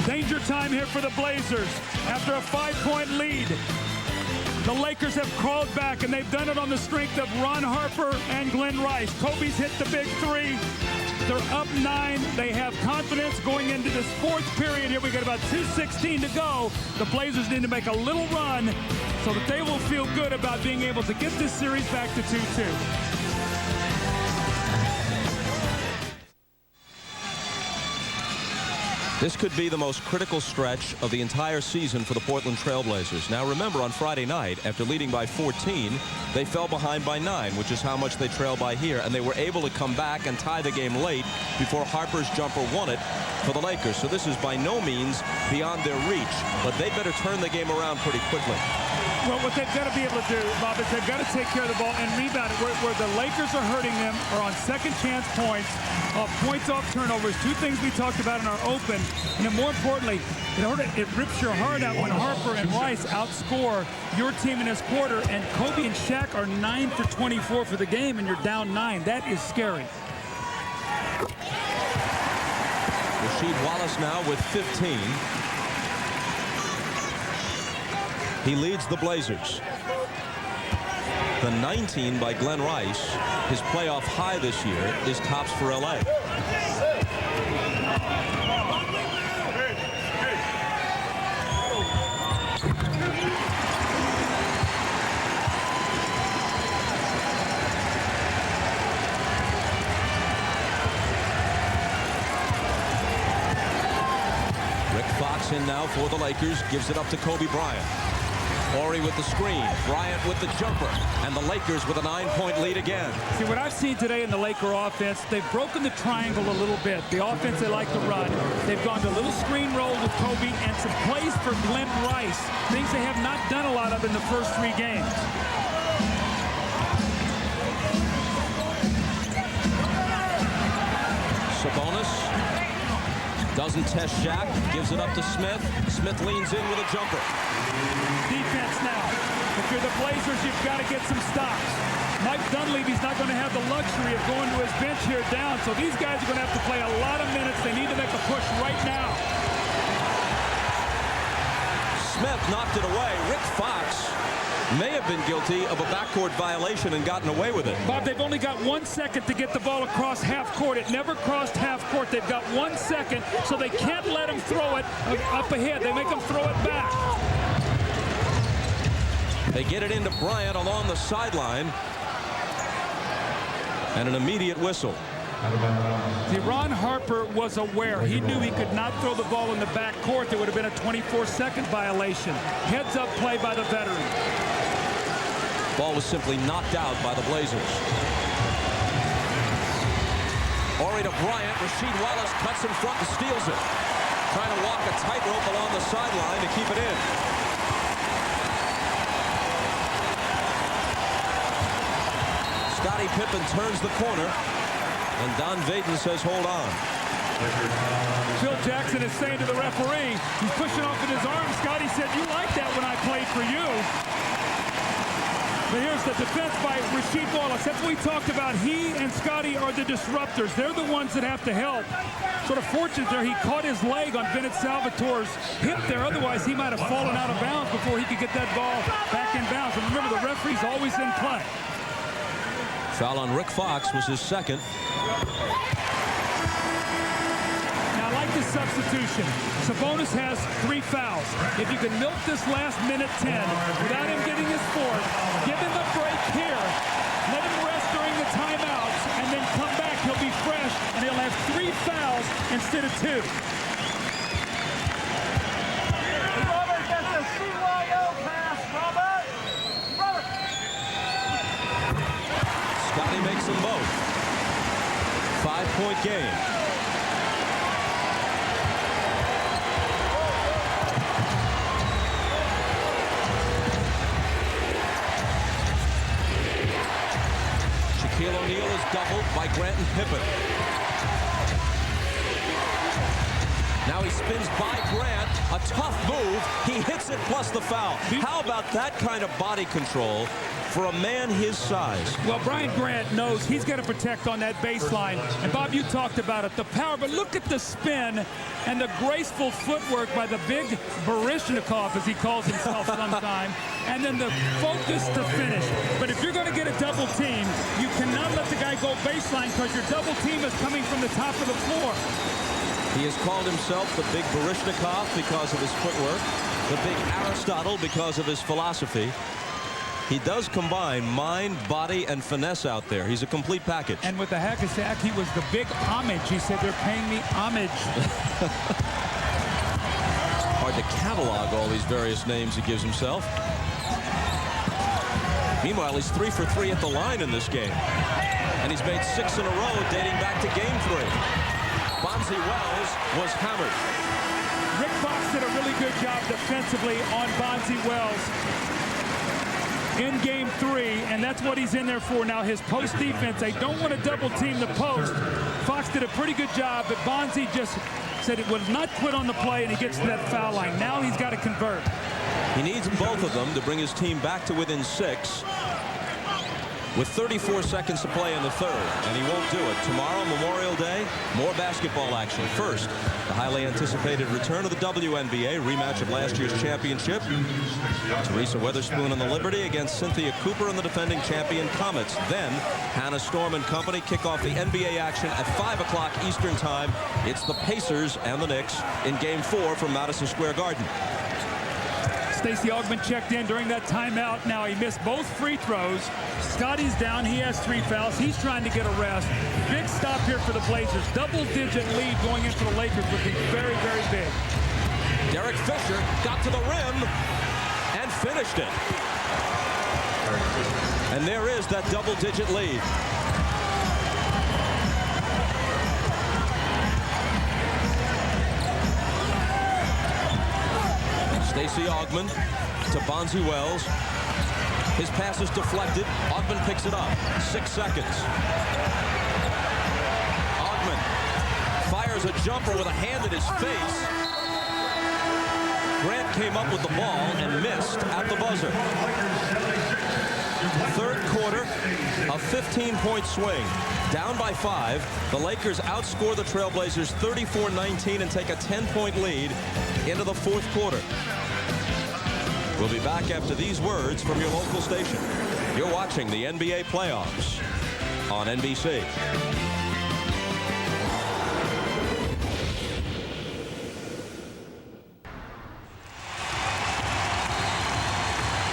Danger time here for the Blazers. After a 5-point lead, the Lakers have crawled back, and they've done it on the strength of Ron Harper and Glen Rice. Kobe's hit the big 3. They're up 9. They have confidence going into this 4th period. Here we got about 2:16 to go. The Blazers need to make a little run so that they will feel good about being able to get this series back to 2-2. This could be the most critical stretch of the entire season for the Portland Trail Blazers. Now remember, on Friday night, after leading by 14, they fell behind by 9, which is how much they trail by here, and they were able to come back and tie the game late before Harper's jumper won it for the Lakers. So this is by no means beyond their reach, but they better turn the game around pretty quickly. Well, what they've got to be able to do, Bob, is they've got to take care of the ball and rebound it. Where the Lakers are hurting them are on second chance points, points off turnovers, two things we talked about in our open. And then more importantly, it rips your heart out when Harper and Rice outscore your team in this quarter, and Kobe and Shaq are 9 for 24 for the game, and you're down 9. That is scary. Rasheed Wallace now with 15. He leads the Blazers. The 19 by Glen Rice, his playoff high this year, is tops for LA. Rick Fox in now for the Lakers, gives it up to Kobe Bryant. Horry with the screen, Bryant with the jumper, and the Lakers with a 9-point lead again. See, what I've seen today in the Laker offense, they've broken the triangle a little bit. The offense they like to run. They've gone to a little screen roll with Kobe and some plays for Glen Rice, things they have not done a lot of in the first 3 games. Sabonis doesn't test Shaq, gives it up to Smith. Smith leans in with a jumper. Defense now. If you're the Blazers, you've got to get some stops. Mike Dunleavy's not going to have the luxury of going to his bench here down, so these guys are going to have to play a lot of minutes. They need to make a push right now. Smith knocked it away. Rick Fox may have been guilty of a backcourt violation and gotten away with it. Bob, they've only got 1 second to get the ball across half court. It never crossed half court. They've got 1 second, so they can't let him throw it up ahead. They make him throw it back. They get it into Bryant along the sideline. And an immediate whistle. See, Ron Harper was aware. He knew he could not throw the ball in the back court. There would have been a 24-second violation. Heads-up play by the veteran. Ball was simply knocked out by the Blazers. Horry to Bryant. Rasheed Wallace cuts in front and steals it. Trying to walk a tightrope along the sideline to keep it in. Scottie Pippen turns the corner, and Don Vaden says, hold on. Phil Jackson is saying to the referee, he's pushing off with his arm. Scottie said, you like that when I played for you. But here's the defense by Rasheed Wallace. That's what we talked about. He and Scottie are the disruptors. They're the ones that have to help. Sort of fortunate there, he caught his leg on Bennett Salvatore's hip there. Otherwise, he might have fallen out of bounds before he could get that ball back in bounds. And remember, the referee's always in play. Foul on Rick Fox was his second. Now, I like this substitution. Sabonis has 3 fouls. If you can milk this last minute 10 without him getting his fourth, give him a break here. Let him rest during the timeouts and then come back. He'll be fresh, and he'll have 3 fouls instead of 2. Robert gets a CYO pass, Robert! Robert! Scottie makes them both. 5-point game. Shaquille O'Neal is doubled by Grant and Pippen. Now he spins by Grant. A tough move. He hits it plus the foul. How about that kind of body control for a man his size? Well, Brian Grant knows he's got to protect on that baseline. And, Bob, you talked about it, the power. But look at the spin and the graceful footwork by the big Baryshnikov, as he calls himself sometime, and then the focus to finish. But if you're going to get a double team, you cannot let the guy go baseline because your double team is coming from the top of the floor. He has called himself the big Baryshnikov because of his footwork, the big Aristotle because of his philosophy. He does combine mind, body, and finesse out there. He's a complete package. And with the hack-a-sack, he was the big homage. He said, they're paying me homage. Hard to catalog all these various names he gives himself. Meanwhile, he's 3 for 3 at the line in this game. And he's made 6 in a row dating back to game 3. Bonzi Wells was hammered. Rick Fox did a really good job defensively on Bonzi Wells. in game 3, and that's what he's in there for. Now his post defense, they don't want to double team the post. Fox did a pretty good job, but Bonzi just said it would not quit on the play, and he gets to that foul line. Now he's got to convert. He needs both of them to bring his team back to within 6. With 34 seconds to play in the third, and he won't do it. Tomorrow, Memorial Day, more basketball action. First, the highly anticipated return of the WNBA, rematch of last year's championship. Teresa Weatherspoon and the Liberty against Cynthia Cooper and the defending champion Comets. Then, Hannah Storm and company kick off the NBA action at 5 o'clock Eastern Time. It's the Pacers and the Knicks in Game 4 from Madison Square Garden. Stacey Augmon checked in during that timeout. Now he missed both free throws. Scotty's down. He has 3 fouls. He's trying to get a rest. Big stop here for the Blazers. Double-digit lead going into the Lakers would be very, very big. Derek Fisher got to the rim and finished it. And there is that double-digit lead. Stacey Augmon to Bonzi Wells. His pass is deflected. Augmon picks it up. 6 seconds. Augmon fires a jumper with a hand in his face. Grant came up with the ball and missed at the buzzer. Third quarter, a 15-point swing. Down by 5. The Lakers outscore the Trailblazers 34-19 and take a 10-point lead into the fourth quarter. We'll be back after these words from your local station. You're watching the NBA playoffs on NBC.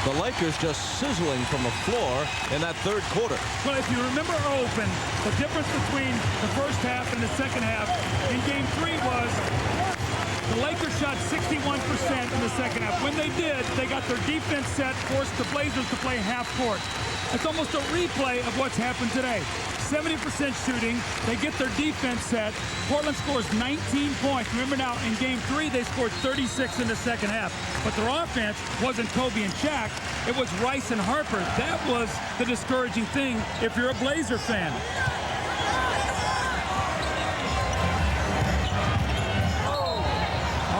The Lakers just sizzling from the floor in that third quarter. Well, if you remember open, the difference between the first half and the second half in Game 3 was the Lakers shot 61% in the second half. When they did, they got their defense set, forced the Blazers to play half court. It's almost a replay of what's happened today. 70% shooting. They get their defense set. Portland scores 19 points. Remember now, in Game 3, they scored 36 in the second half. But their offense wasn't Kobe and Shaq. It was Rice and Harper. That was the discouraging thing if you're a Blazer fan.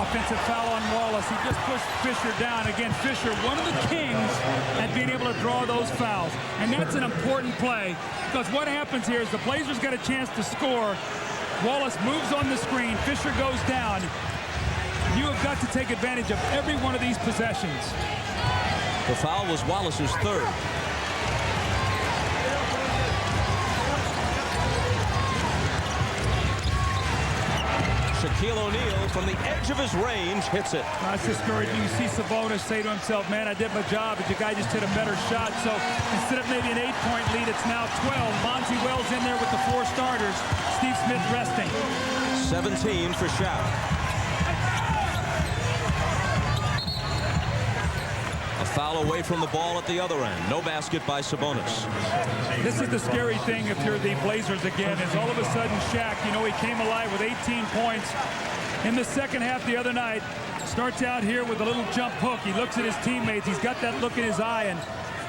Offensive foul on Wallace. He just pushed Fisher down. Again, Fisher, one of the kings at being able to draw those fouls. And that's an important play because what happens here is the Blazers got a chance to score. Wallace moves on the screen. Fisher goes down. You have got to take advantage of every one of these possessions. The foul was Wallace's third. Shaquille O'Neal from the edge of his range hits it. That's discouraging. You see Sabonis say to himself, man, I did my job, but the guy just hit a better shot. So instead of maybe an 8-point lead, it's now 12. Bonzi Wells in there with the 4 starters. Steve Smith resting. 17 for Shaq. A foul away from the ball at the other end. No basket by Sabonis. This is the scary thing if you're the Blazers again, is all of a sudden Shaq, you know, he came alive with 18 points in the second half the other night. Starts out here with a little jump hook. He looks at his teammates. He's got that look in his eye. And,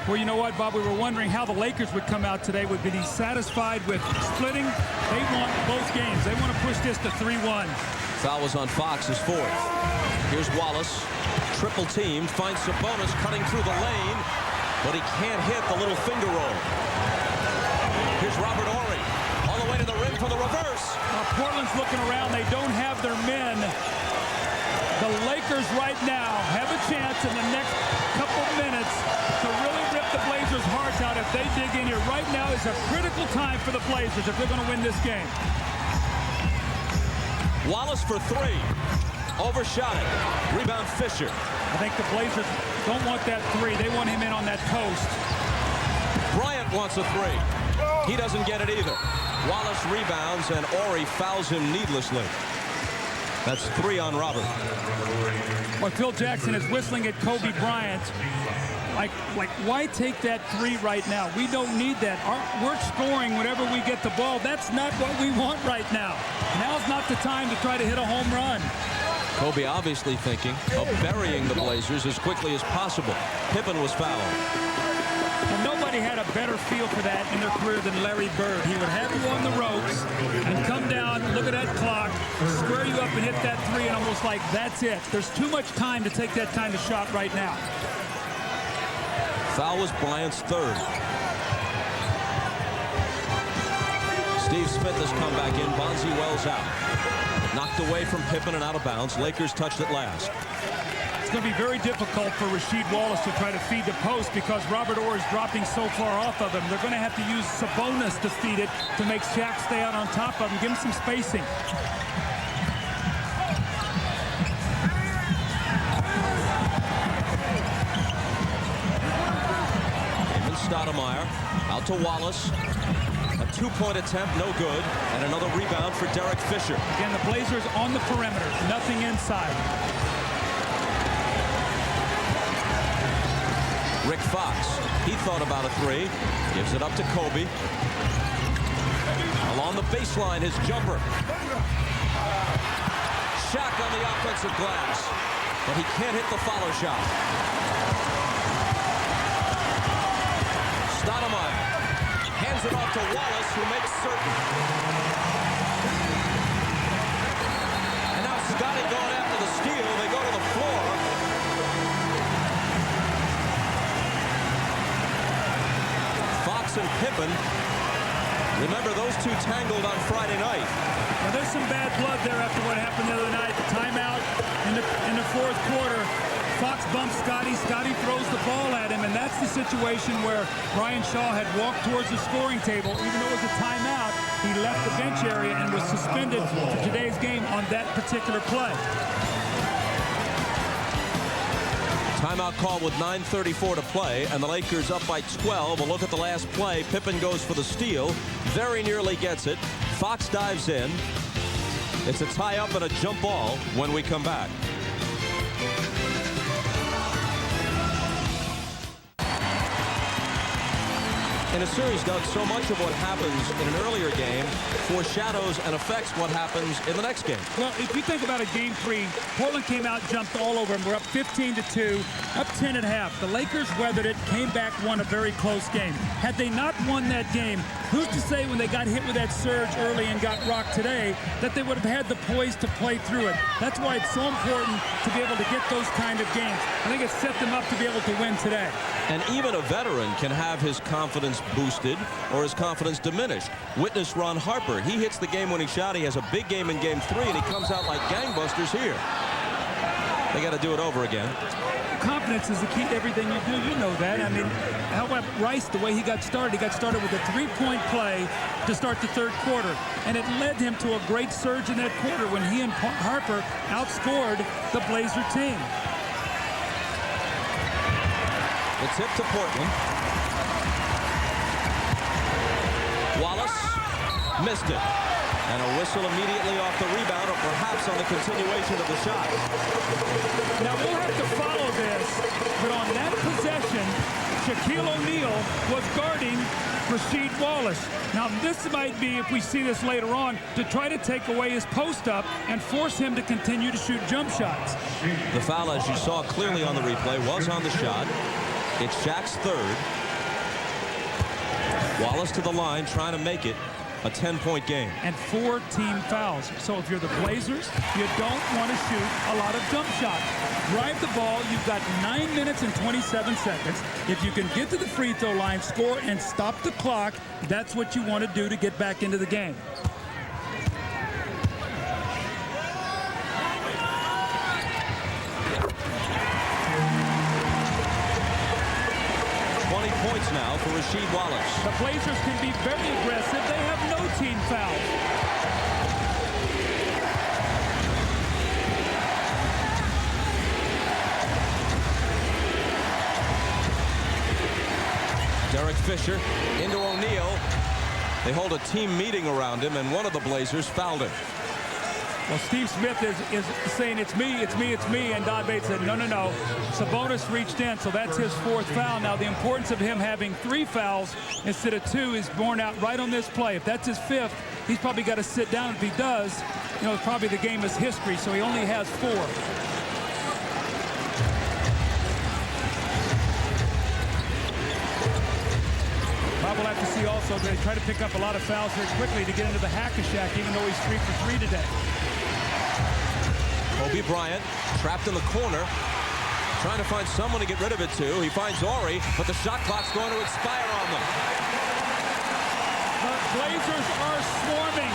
well, you know what, Bob? We were wondering how the Lakers would come out today. Would be satisfied with splitting? They want both games. They want to push this to 3-1. Foul was on Fox, his 4th. Here's Wallace. Triple team, finds Sabonis cutting through the lane, but he can't hit the little finger roll. Here's Robert Horry, all the way to the rim for the reverse. Portland's looking around. They don't have their men. The Lakers right now have a chance in the next couple minutes to really rip the Blazers' hearts out if they dig in here. Right now is a critical time for the Blazers if they're going to win this game. Wallace for 3. Overshot it. Rebound Fisher. I think the Blazers don't want that 3. They want him in on that post. Bryant wants a 3. He doesn't get it either. Wallace rebounds and Horry fouls him needlessly. That's 3 on Robert. Well, Phil Jackson is whistling at Kobe Bryant. Like, why take that 3 right now? We don't need that. We're scoring whenever we get the ball. That's not what we want right now. Now's not the time to try to hit a home run. Kobe obviously thinking of burying the Blazers as quickly as possible. Pippen was fouled. And nobody had a better feel for that in their career than Larry Bird. He would have you on the ropes and come down, look at that clock, square you up and hit that three, and almost like that's it. There's too much time to take that kind of shot right now. Foul was Bryant's third. Steve Smith has come back in. Bonzi Wells out. Knocked away from Pippen and out of bounds. Lakers touched it last. It's going to be very difficult for Rasheed Wallace to try to feed the post because Robert Orr is dropping so far off of him. They're going to have to use Sabonis to feed it to make Shaq stay out on top of him. Give him some spacing. Stoudemire out to Wallace. A two-point attempt, no good. And another rebound for Derek Fisher. Again, the Blazers on the perimeter, nothing inside. Rick Fox, he thought about a three. Gives it up to Kobe. Along the baseline, his jumper. Shaq on the offensive glass. But he can't hit the follow shot. Stoudemire hands it off to Wallace, who makes certain. And now Scotty going after the steal. They go to the floor. Fox and Pippen. Remember, those two tangled on Friday night. Now, there's some bad blood there after what happened the other night. Timeout in the fourth quarter. Fox bumps Scotty. Scotty throws the ball at him, and that's the situation where Brian Shaw had walked towards the scoring table. Even though it was a timeout, he left the bench area and was suspended for today's game on that particular play. Timeout call with 9:34 to play, and the Lakers up by 12. A look at the last play. Pippen goes for the steal. Very nearly gets it. Fox dives in. It's a tie-up and a jump ball when we come back. In a series, Doug, so much of what happens in an earlier game foreshadows and affects what happens in the next game. Well, if you think about a game three, Portland came out, jumped all over them. We're up 15-2, up 10 at half. The Lakers weathered it, came back, won a very close game. Had they not won that game, who's to say when they got hit with that surge early and got rocked today that they would have had the poise to play through it? That's why it's so important to be able to get those kind of games. I think it set them up to be able to win today. And even a veteran can have his confidence boosted or his confidence diminished. Witness Ron Harper. He hits the game-winning shot. He has a big game in game 3, and he comes out like gangbusters here. They got to do it over again. Confidence is the key to everything you do. You know that. I mean, how about Rice, the way he got started? He got started with a three-point play to start the third quarter, and it led him to a great surge in that quarter when he and Harper outscored the Blazer team. The tip to Portland. Wallace missed it. And a whistle immediately off the rebound, or perhaps on the continuation of the shot. Now we'll have to follow this, but on that possession, Shaquille O'Neal was guarding Rasheed Wallace. Now this might be, if we see this later on, to try to take away his post up and force him to continue to shoot jump shots. The foul, as you saw clearly on the replay, was on the shot. It's Shaq's third. Wallace to the line, trying to make it a 10-point game. And 4 team fouls. So if you're the Blazers, you don't want to shoot a lot of jump shots. Drive the ball. You've got 9 minutes and 27 seconds. If you can get to the free throw line, score, and stop the clock, that's what you want to do to get back into the game. Points now for Rasheed Wallace. The Blazers can be very aggressive. They have no team fouls. Derek Fisher into O'Neal. They hold a team meeting around him, and one of the Blazers fouled him. Well, Steve Smith is saying, it's me, it's me, it's me. And Don Bates said, no, no, no. Sabonis reached in, so that's his 4th foul. Now, the importance of him having 3 fouls instead of 2 is borne out right on this play. If that's his 5th, he's probably got to sit down. If he does, you know, probably the game is history, so he only has 4. we'll have to see also. They try to pick up a lot of fouls here quickly to get into the hack of Shaq, even though he's 3 for 3 today. Kobe Bryant trapped in the corner, trying to find someone to get rid of it to. He finds Ori, but the shot clock's going to expire on them. The Blazers are swarming.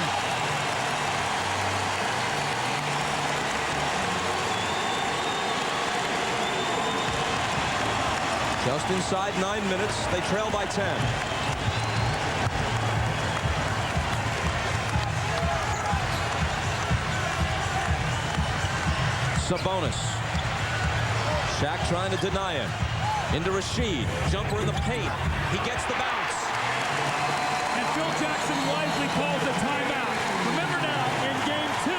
Just inside 9 minutes, they trail by 10. Sabonis. Shaq trying to deny him. Into Rasheed. Jumper in the paint. He gets the bounce. And Phil Jackson wisely calls a timeout. Remember now, in Game 2,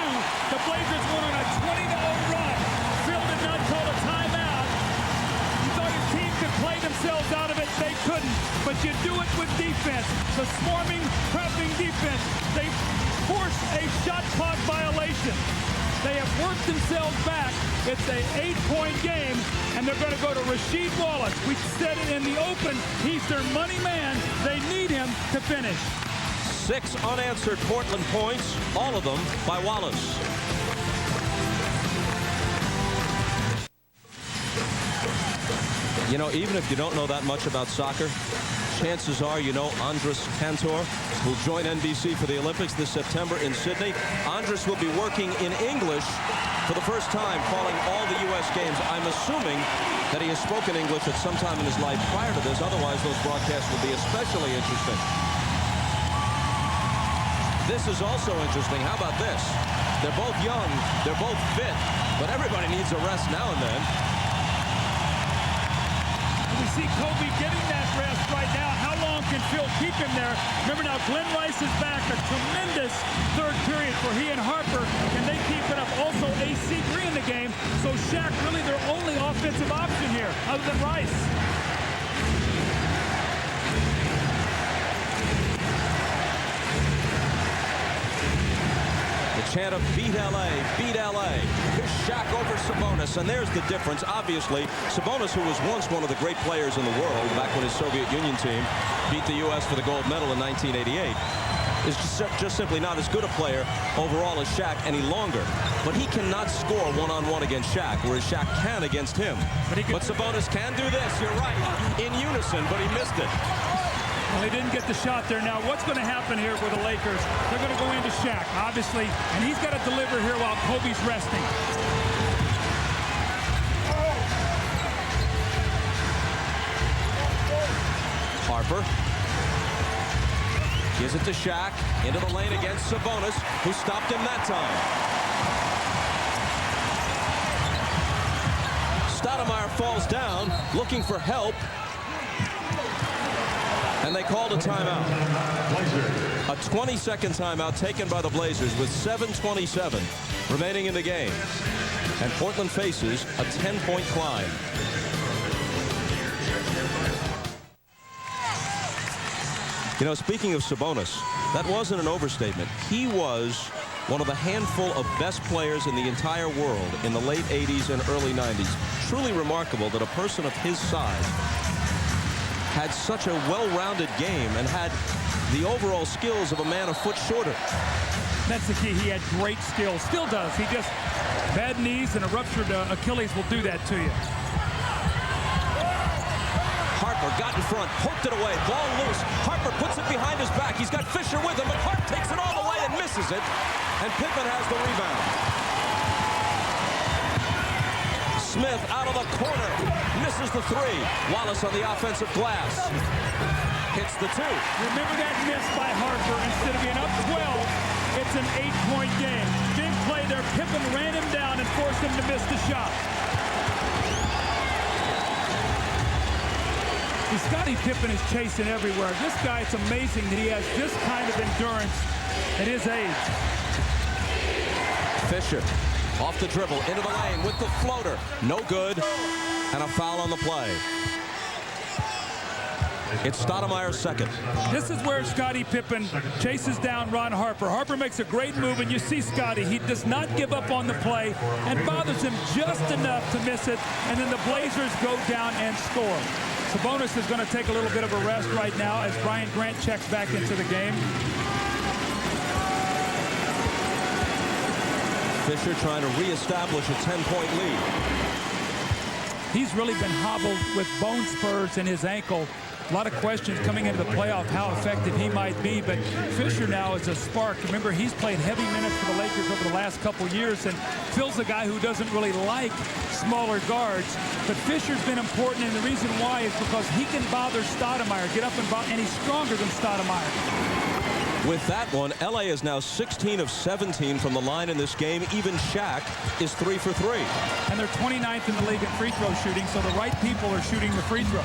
the Blazers went on a 20-0 run. Phil did not call a timeout. You thought his team could play themselves out of it. They couldn't. But you do it with defense. The swarming, trapping defense. They force a shot clock violation. They have worked themselves back. It's an 8-point game, and they're going to go to Rasheed Wallace. We said it in the open. He's their money man. They need him to finish. 6 unanswered Portland points, all of them by Wallace. You know, even if you don't know that much about soccer, chances are you know Andres Cantor will join NBC for the Olympics this September in Sydney. Andres will be working in English for the first time, calling all the U.S. games. I'm assuming that he has spoken English at some time in his life prior to this. Otherwise, those broadcasts will be especially interesting. This is also interesting. How about this? They're both young. They're both fit. But everybody needs a rest now and then. We see Kobe getting that rest right now. How long can Phil keep him there? Remember now, Glen Rice is back. A tremendous third period for he and Harper. Can they keep it up? Also, AC3 in the game. So Shaq really their only offensive option here, other than Rice. Chant of beat LA, beat LA. Here's Shaq over Sabonis, and there's the difference. Obviously, Sabonis, who was once one of the great players in the world back when his Soviet Union team beat the U.S. for the gold medal in 1988, is just simply not as good a player overall as Shaq any longer. But he cannot score one-on-one against Shaq, whereas Shaq can against him. But Sabonis can do this, you're right, in unison, but he missed it. Well, they didn't get the shot there. Now, what's going to happen here with the Lakers? They're going to go into Shaq, obviously, and he's got to deliver here while Kobe's resting. Harper gives it to Shaq, into the lane against Sabonis, who stopped him that time. Stoudemire falls down, looking for help. And they called a timeout. A 20-second timeout taken by the Blazers with 7:27 remaining in the game. And Portland faces a 10-point climb. You know, speaking of Sabonis, that wasn't an overstatement. He was one of the handful of best players in the entire world in the late 80s and early 90s. Truly remarkable that a person of his size had such a well-rounded game and had the overall skills of a man a foot shorter. That's the key. He had great skills. Still does. He just, bad knees and a ruptured Achilles will do that to you. Harper got in front, poked it away, ball loose. Harper puts it behind his back. He's got Fisher with him, but Hart takes it all the way and misses it. And Pippen has the rebound. Smith out of the corner, misses the three. Wallace on the offensive glass. Hits the two. Remember that miss by Harper. Instead of being up 12, it's an 8-point game. Big play there. Pippen ran him down and forced him to miss the shot. See, Scottie Pippen is chasing everywhere. This guy, it's amazing that he has this kind of endurance at his age. Fisher. Off the dribble, into the lane with the floater. No good, and a foul on the play. It's Stoudemire's second. This is where Scottie Pippen chases down Ron Harper. Harper makes a great move, and you see Scottie. He does not give up on the play and bothers him just enough to miss it, and then the Blazers go down and score. Sabonis is going to take a little bit of a rest right now as Brian Grant checks back into the game. Fisher trying to reestablish a 10-point lead. He's really been hobbled with bone spurs in his ankle. A lot of questions coming into the playoff how effective he might be, but Fisher now is a spark. Remember, he's played heavy minutes for the Lakers over the last couple years, and Phil's a guy who doesn't really like smaller guards, but Fisher's been important, and the reason why is because he can bother Stoudemire, get up and bother, and he's stronger than Stoudemire. With that one, LA is now 16 of 17 from the line in this game. Even Shaq is 3 for 3. And they're 29th in the league in free throw shooting, so the right people are shooting the free throws.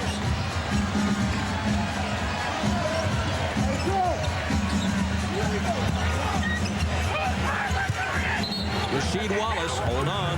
Rasheed Wallace, hold on.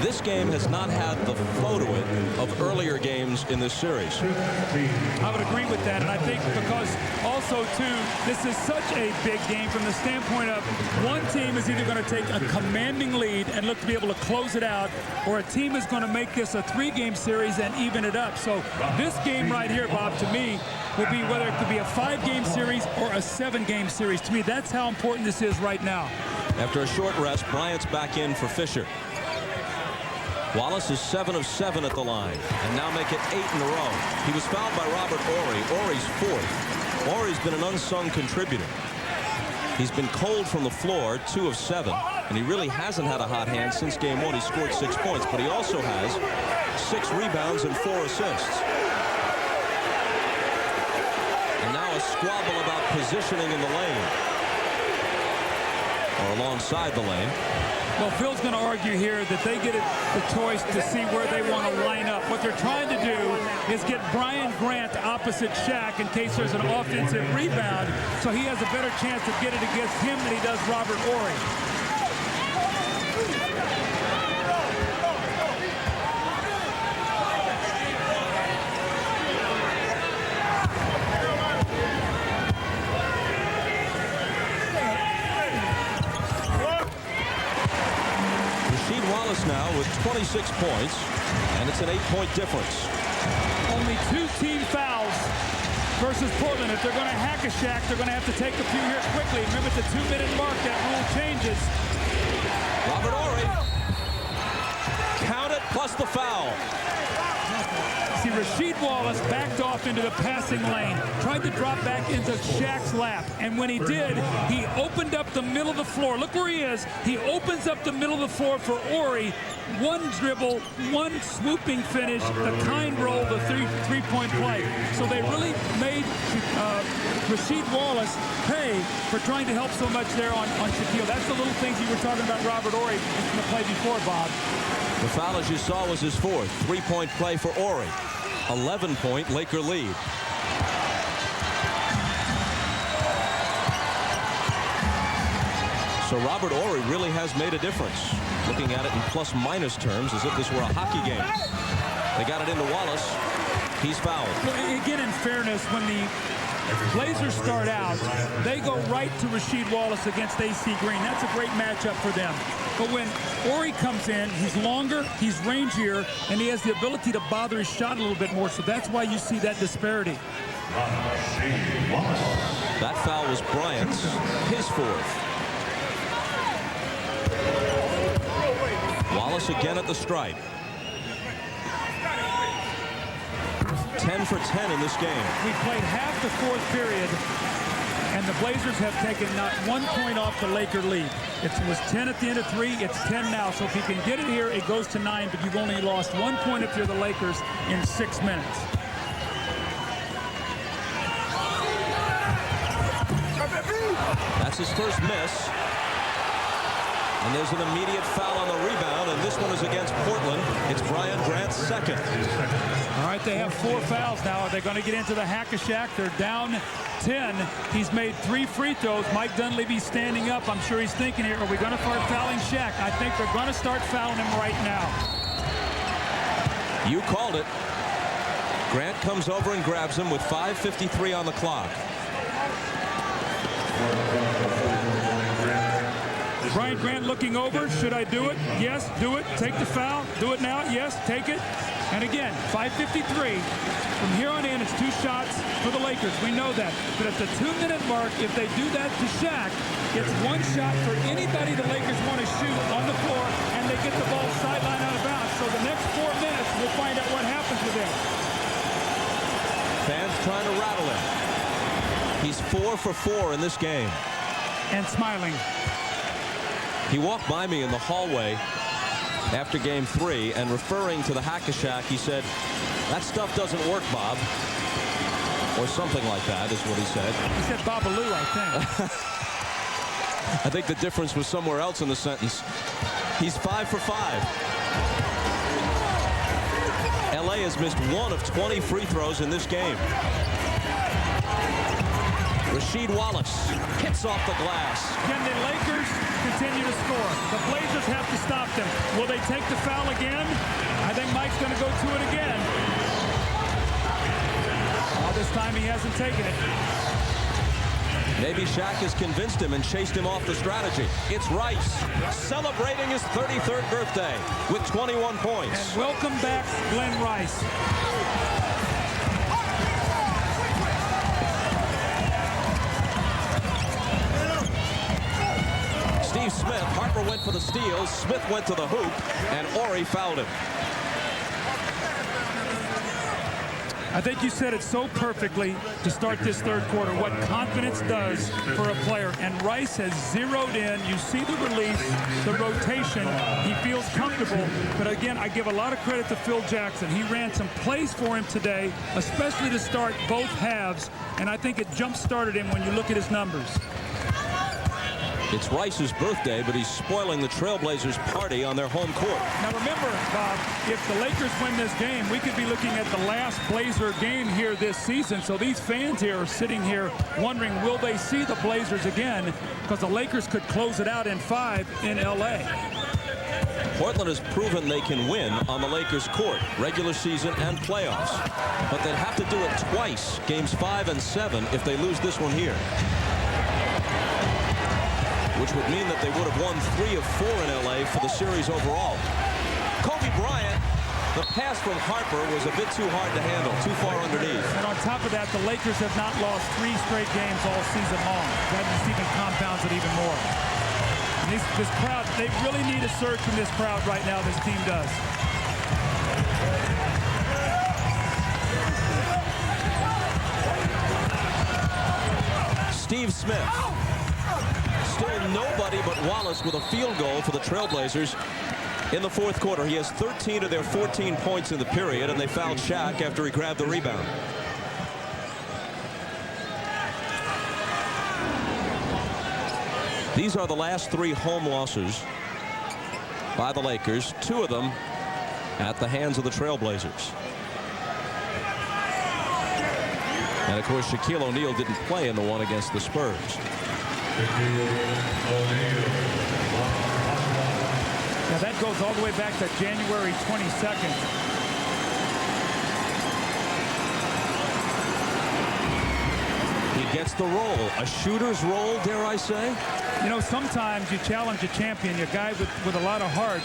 This game has not had the flow to it of earlier games in this series. I would agree with that, and I think because also, too, this is such a big game from the standpoint of one team is either going to take a commanding lead and look to be able to close it out, or a team is going to make this a 3-game series and even it up. So this game right here, Bob, to me, will be whether it could be a 5-game series or a 7-game series. To me, that's how important this is right now. After a short rest, Bryant's back in for Fisher. Wallace is 7 of 7 at the line, and now make it 8 in a row. He was fouled by Robert Horry. Horry's 4th. Horry's been an unsung contributor. He's been cold from the floor, 2 of 7, and he really hasn't had a hot hand since game 1. He scored 6 points, but he also has 6 rebounds and 4 assists. And now a squabble about positioning in the lane, or alongside the lane. Well, Phil's going to argue here that they get the choice to see where they want to line up. What they're trying to do is get Brian Grant opposite Shaq in case there's an offensive rebound, so he has a better chance of getting it against him than he does Robert Horry. Now with 26 points, and it's an 8-point difference. Only 2 team fouls versus Portland. If they're going to hack a Shaq, they're going to have to take a few here quickly. Remember, at the 2-minute mark, that rule changes. Robert Horry. Count it, plus the foul. See, Rasheed Wallace backed off into the passing lane, tried to drop back into Shaq's lap, and when he did, he opened up the middle of the floor. Look where he is. He opens up the middle of the floor for Horry. One dribble, one swooping finish, the kind roll, the three-point play. So they really made Rasheed Wallace pay for trying to help so much there on Shaquille. That's the little things you were talking about Robert Horry in the play before, Bob. The foul, as you saw, was his 4th. 3-point play for Horry. 11-point Laker lead. So Robert Horry really has made a difference. Looking at it in plus-minus terms, as if this were a hockey game. They got it into Wallace. He's fouled. Well, again, in fairness, when the Blazers start out, they go right to Rasheed Wallace against AC Green. That's a great matchup for them. But when Horry comes in, he's longer, he's rangier, and he has the ability to bother his shot a little bit more. So that's why you see that disparity. That foul was Bryant's, his 4th. Wallace again at the stripe. 10 for 10 in this game. We played half the 4th period, and the Blazers have taken not 1 point off the Laker lead. It was 10 at the end of 3. It's 10 now. So if you can get it here, it goes to 9, but you've only lost 1 point if you're the Lakers in 6 minutes. That's his first miss. And there's an immediate foul on the rebound, and this one is against Portland. It's Brian Grant's 2nd. All right, they have 4 fouls now. Are they going to get into the hack-a-shack? They're down 10. He's made 3 free throws. Mike Dunleavy's standing up. I'm sure he's thinking here, are we going to start fouling Shaq? I think they're going to start fouling him right now. You called it. Grant comes over and grabs him with 5:53 on the clock. Brian Grant looking over. Should I do it? Yes, do it. Take the foul. Do it now. Yes, take it. And again, 5:53. From here on in, it's 2 shots for the Lakers. We know that. But at the 2-minute mark, if they do that to Shaq, it's 1 shot for anybody the Lakers want to shoot on the floor, and they get the ball sideline out of bounds. So the next 4 minutes, we'll find out what happens with him. Fans trying to rattle him. He's 4 for 4 in this game. And smiling. He walked by me in the hallway after game 3, and referring to the Hack-a-Shaq, he said, "That stuff doesn't work, Bob." Or something like that is what he said. He said Babaloo, I think. I think the difference was somewhere else in the sentence. He's 5 for 5. LA has missed 1 of 20 free throws in this game. Rasheed Wallace hits off the glass. Can the Lakers continue to score? The Blazers have to stop them. Will they take the foul again? I think Mike's going to go to it again. All this time he hasn't taken it. Maybe Shaq has convinced him and chased him off the strategy. It's Rice celebrating his 33rd birthday with 21 points. And welcome back, Glen Rice. Steve Smith, Harper went for the steal, Smith went to the hoop, and Ori fouled him. I think you said it so perfectly to start this third quarter, what confidence does for a player. And Rice has zeroed in. You see the release, the rotation. He feels comfortable. But again, I give a lot of credit to Phil Jackson. He ran some plays for him today, especially to start both halves. And I think it jump-started him when you look at his numbers. It's Rice's birthday, but he's spoiling the Trailblazers' party on their home court. Now remember, Bob, if the Lakers win this game, we could be looking at the last Blazer game here this season. So these fans here are sitting here wondering, will they see the Blazers again? Because the Lakers could close it out in 5 in L.A. Portland has proven they can win on the Lakers' court, regular season and playoffs. But they'd have to do it twice, games 5 and 7, if they lose this one here. Which would mean that they would have won 3 of 4 in L.A. for the series overall. Kobe Bryant, the pass from Harper was a bit too hard to handle, too far underneath. And on top of that, the Lakers have not lost 3 straight games all season long. That just even compounds it even more. And this crowd, they really need a surge from this crowd right now, this team does. Steve Smith. Still nobody but Wallace with a field goal for the Trailblazers in the fourth quarter. He has 13 of their 14 points in the period, and they fouled Shaq after he grabbed the rebound. These are the last 3 home losses by the Lakers, 2 of them at the hands of the Trailblazers. And of course, Shaquille O'Neal didn't play in the one against the Spurs. Now that goes all the way back to January 22nd. He gets the roll, a shooter's roll, dare I say? You know, sometimes you challenge a champion, a guy with a lot of heart,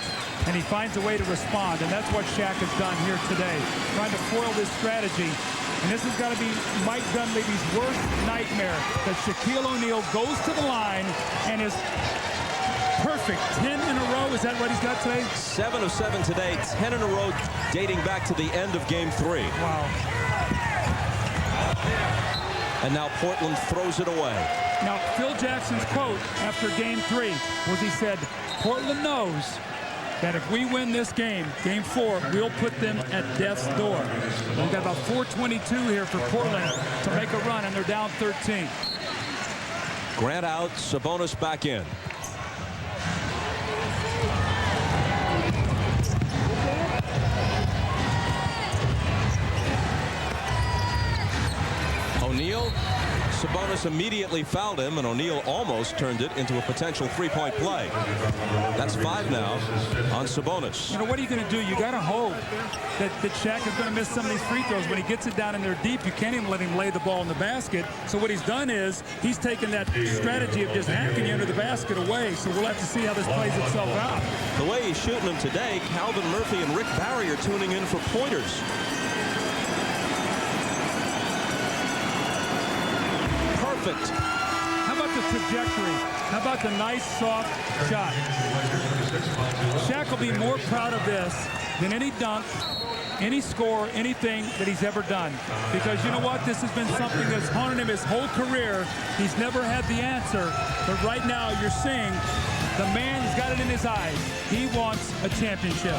and he finds a way to respond, and that's what Shaq has done here today, trying to foil this strategy. And this has got to be Mike Dunleavy's worst nightmare, that Shaquille O'Neal goes to the line and is perfect. 10 in a row, is that what he's got today? 7 of 7 today, 10 in a row dating back to the end of game 3. Wow. And now Portland throws it away. Now, Phil Jackson's quote after game 3 was he said, Portland knows that if we win this game, game 4, we'll put them at death's door. We've got about 4:22 here for Portland to make a run, and they're down 13. Grant out, Sabonis back in. O'Neal Sabonis immediately fouled him, and O'Neal almost turned it into a potential three-point play. That's 5 now on Sabonis. You know, what are you going to do? You got to hope that Shaq is going to miss some of these free throws. When he gets it down in there deep, you can't even let him lay the ball in the basket. So what he's done is he's taken that strategy of just hacking you under the basket away. So we'll have to see how this plays itself out. The way he's shooting them today, Calvin Murphy and Rick Barry are tuning in for pointers. Perfect. How about the trajectory? How about the nice, soft shot? Shaq will be more proud of this than any dunk, any score, anything that he's ever done. Because you know what? This has been something that's haunted him his whole career. He's never had the answer. But right now, you're seeing the man has got it in his eyes. He wants a championship.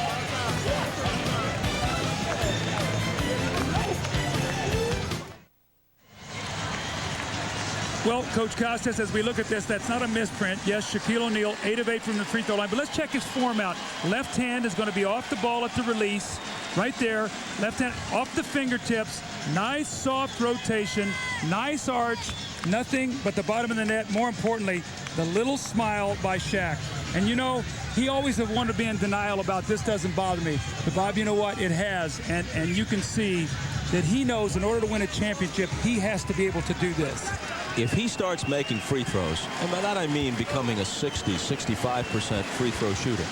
Well, Coach Costas, as we look at this, that's not a misprint. Yes, Shaquille O'Neal, 8 of 8 from the free throw line. But let's check his form out. Left hand is going to be off the ball at the release. Right there. Left hand off the fingertips. Nice, soft rotation. Nice arch. Nothing but the bottom of the net. More importantly, the little smile by Shaq. And, you know, he always have wanted to be in denial about this doesn't bother me. But, Bob, you know what? It has. And you can see that he knows in order to win a championship, he has to be able to do this. If he starts making free throws, and by that I mean becoming a 60, 65% free throw shooter,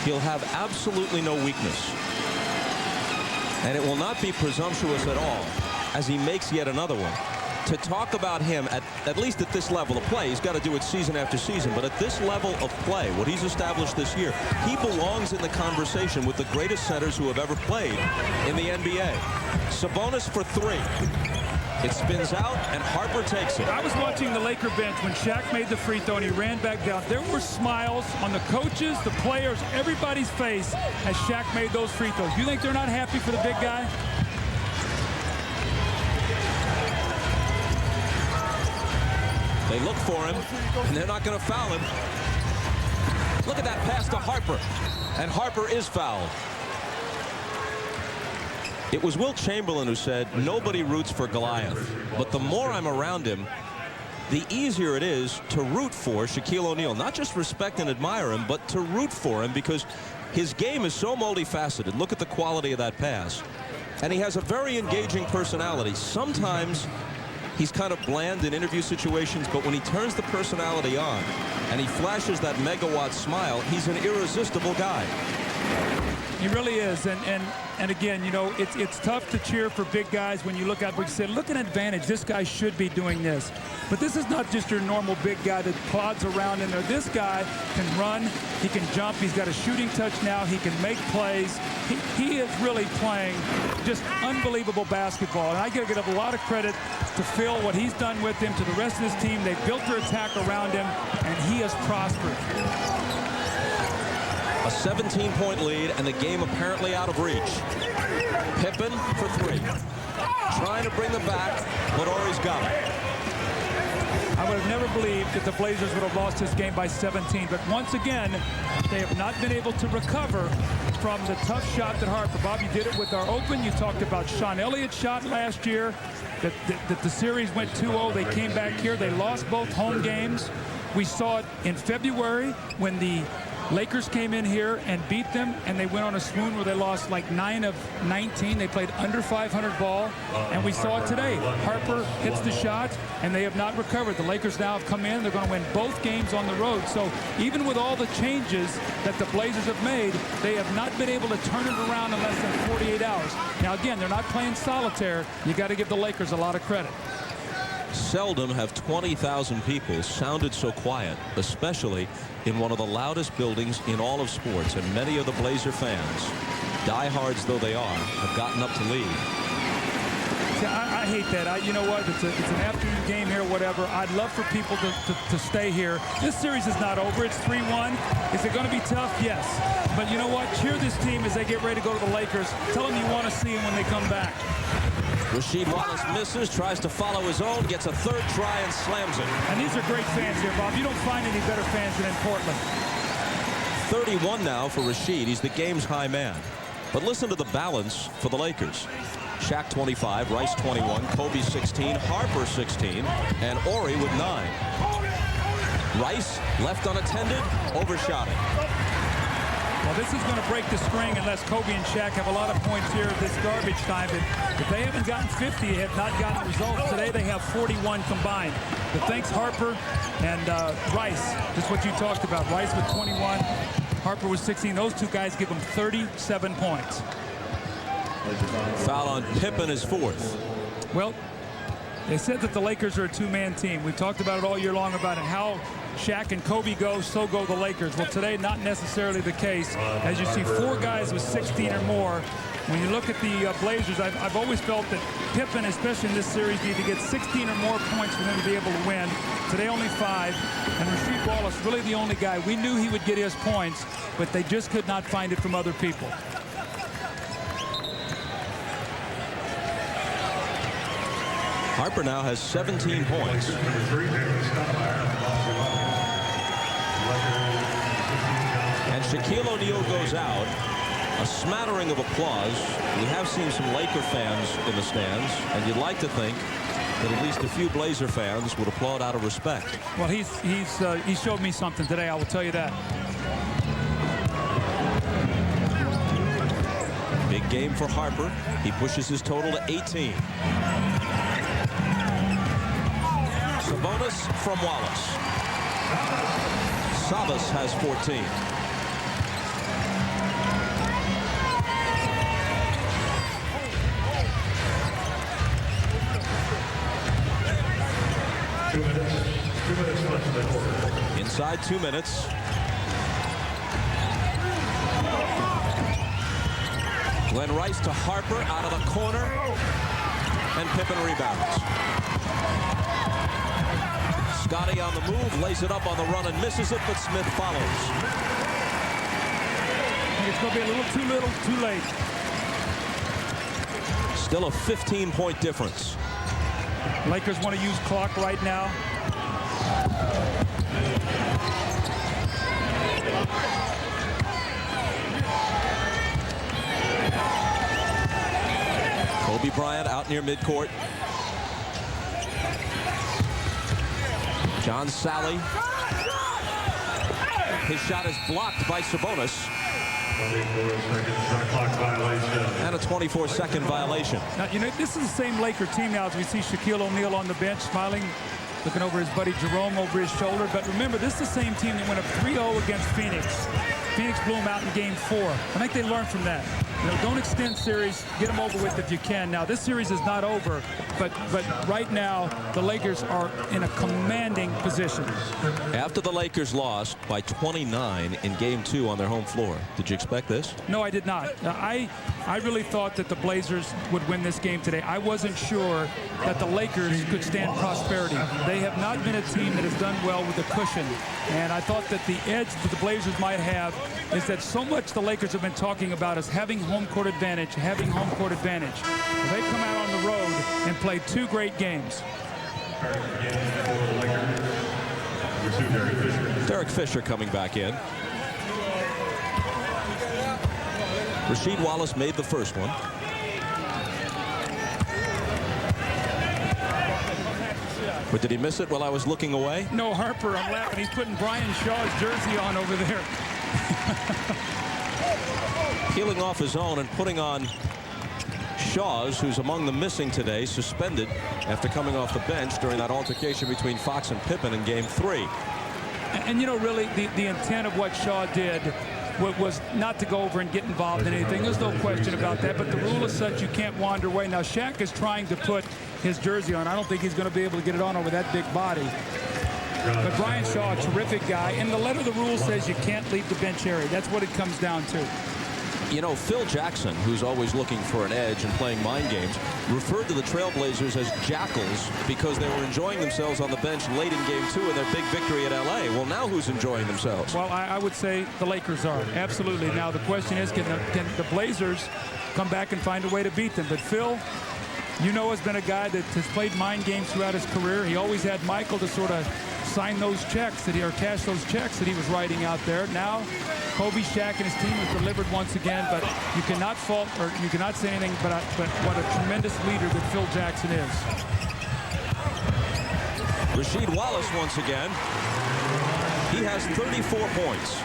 he'll have absolutely no weakness. And it will not be presumptuous at all as he makes yet another one. To talk about him, at least at this level of play, he's got to do it season after season, but at this level of play, what he's established this year, he belongs in the conversation with the greatest centers who have ever played in the NBA. Sabonis for 3. It spins out, and Harper takes it. I was watching the Laker bench when Shaq made the free throw and he ran back down. There were smiles on the coaches, the players, everybody's face as Shaq made those free throws. You think they're not happy for the big guy? They look for him, and they're not going to foul him. Look at that pass to Harper, and Harper is fouled. It was Wilt Chamberlain who said, nobody roots for Goliath, but the more I'm around him, the easier it is to root for Shaquille O'Neal. Not just respect and admire him, but to root for him because his game is so multifaceted. Look at the quality of that pass. And he has a very engaging personality. Sometimes he's kind of bland in interview situations, but when he turns the personality on and he flashes that megawatt smile, he's an irresistible guy. He really is, and again, you know, it's tough to cheer for big guys when you look out. We say, look at an advantage. This guy should be doing this. But this is not just your normal big guy that plods around in there. This guy can run. He can jump. He's got a shooting touch now. He can make plays. He is really playing just unbelievable basketball. And I got to give a lot of credit to Phil, what he's done with him, to the rest of his team. They've built their attack around him, and he has prospered. A 17-point lead, and the game apparently out of reach. Pippen for 3. Trying to bring them back, but Ori's got it. I would have never believed that the Blazers would have lost this game by 17. But once again, they have not been able to recover from the tough shot that Harper. Bob, you did it with our open. You talked about Sean Elliott's shot last year, that the series went 2-0. They came back here. They lost both home games. We saw it in February when the Lakers came in here and beat them, and they went on a swoon where they lost like 9 of 19. They played under 500 ball, and we saw it today. Harper hits the shot, and they have not recovered. The Lakers now have come in. They're going to win both games on the road. So even with all the changes that the Blazers have made, they have not been able to turn it around in less than 48 hours. Now, again, they're not playing solitaire. You got to give the Lakers a lot of credit. Seldom have 20,000 people sounded so quiet, especially in one of the loudest buildings in all of sports. And many of the Blazer fans, diehards though they are, have gotten up to lead. See, I hate that. You know what? It's an afternoon game here, whatever. I'd love for people to stay here. This series is not over. It's 3-1. Is it going to be tough? Yes. But you know what? Cheer this team as they get ready to go to the Lakers. Tell them you want to see them when they come back. Rasheed Wallace misses, tries to follow his own, gets a 3rd try and slams it. And these are great fans here, Bob. You don't find any better fans than in Portland. 31 now for Rasheed. He's the game's high man. But listen to the balance for the Lakers. Shaq 25, Rice 21, Kobe 16, Harper 16, and Horry with 9. Rice left unattended, overshot it. Well, this is going to break the string unless Kobe and Shaq have a lot of points here at this garbage time. If they haven't gotten 50, they have not gotten results. Today they have 41 combined. But thanks Harper and Rice, just what you talked about. Rice with 21, Harper with 16. Those two guys give them 37 points. Foul on Pippen is 4th. Well, they said that the Lakers are a two-man team. We've talked about it all year long about how Shaq and Kobe go, so go the Lakers. Well, today, not necessarily the case. As you see, 4 guys with 16 or more. When you look at the Blazers, I've always felt that Pippen, especially in this series, need to get 16 or more points for them to be able to win. Today, only 5. And Rasheed Wallace, really the only guy. We knew he would get his points, but they just could not find it from other people. Harper now has 17 points. And Shaquille O'Neal goes out. A smattering of applause. We have seen some Laker fans in the stands, and you'd like to think that at least a few Blazer fans would applaud out of respect. Well, he showed me something today, I will tell you that. Big game for Harper. He pushes his total to 18. Sabonis from Wallace. Savas has 14. Inside 2 minutes. Glen Rice to Harper out of the corner, and Pippen rebounds. Scotty on the move, lays it up on the run and misses it, but Smith follows. I think it's going to be a little too late. Still a 15-point difference. Lakers want to use clock right now. Kobe Bryant out near midcourt. John Sally. His shot is blocked by Sabonis. 24-second shot clock violation. And a 24-second violation. Now, you know, this is the same Laker team now as we see Shaquille O'Neal on the bench smiling, looking over his buddy Jerome over his shoulder. But remember, this is the same team that went up 3-0 against Phoenix. Phoenix blew them out in Game 4. I think they learned from that. You know, don't extend series. Get them over with if you can. Now, this series is not over, but right now, the Lakers are in a commanding position. After the Lakers lost by 29 in Game 2 on their home floor, did you expect this? No, I did not. I really thought that the Blazers would win this game today. I wasn't sure that the Lakers could stand prosperity. They have not been a team that has done well with a cushion. And I thought that the edge that the Blazers might have is that so much the Lakers have been talking about is having home court advantage, having home court advantage. Well, they come out on the road and play 2 great games. Derek Fisher coming back in. Rasheed Wallace made the first one. But did he miss it while I was looking away? No, Harper, I'm laughing. He's putting Brian Shaw's jersey on over there. Peeling off his own and putting on Shaw's, who's among the missing today, suspended after coming off the bench during that altercation between Fox and Pippen in Game 3. And you know, really, the intent of what Shaw did was not to go over and get involved in anything. There's no question about that. But the rule is such you can't wander away. Now, Shaq is trying to put his jersey on. I don't think he's going to be able to get it on over that big body. But Brian Shaw, a terrific guy. And the letter of the rule says you can't leave the bench area. That's what it comes down to. You know, Phil Jackson, who's always looking for an edge and playing mind games, referred to the Trailblazers as jackals because they were enjoying themselves on the bench late in Game 2 in their big victory at L.A. Well, now who's enjoying themselves? Well, I would say the Lakers are. Absolutely. Now, the question is, can the Blazers come back and find a way to beat them? But Phil, you know, has been a guy that has played mind games throughout his career. He always had Michael to sort of sign those checks or cash those checks that he was writing out there. Now Kobe, Shaq, and his team have delivered once again, but you cannot fault, or you cannot say anything but what a tremendous leader that Phil Jackson is. Rasheed Wallace once again. He has 34 points.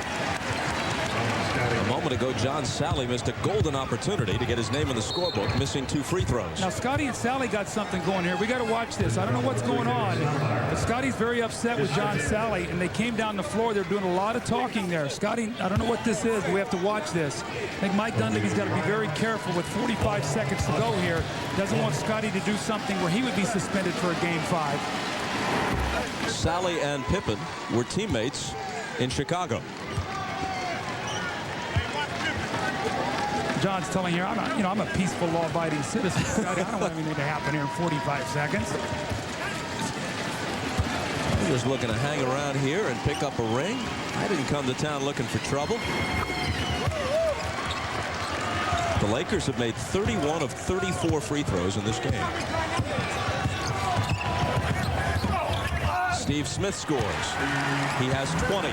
A moment ago, John Sally missed a golden opportunity to get his name in the scorebook, missing 2 free throws. Now, Scotty and Sally got something going here. We got to watch this. I don't know what's going on, but Scotty's very upset with John Sally, and they came down the floor. They're doing a lot of talking there. Scotty, I don't know what this is, but we have to watch this. I think Mike Dunleavy's got to be very careful with 45 seconds to go here. Doesn't want Scotty to do something where he would be suspended for a Game 5. Sally and Pippen were teammates in Chicago. John's telling here, I'm a peaceful, law-abiding citizen. Scotty, I don't want anything to happen here in 45 seconds. He was looking to hang around here and pick up a ring. I didn't come to town looking for trouble. The Lakers have made 31 of 34 free throws in this game. Steve Smith scores. He has 20.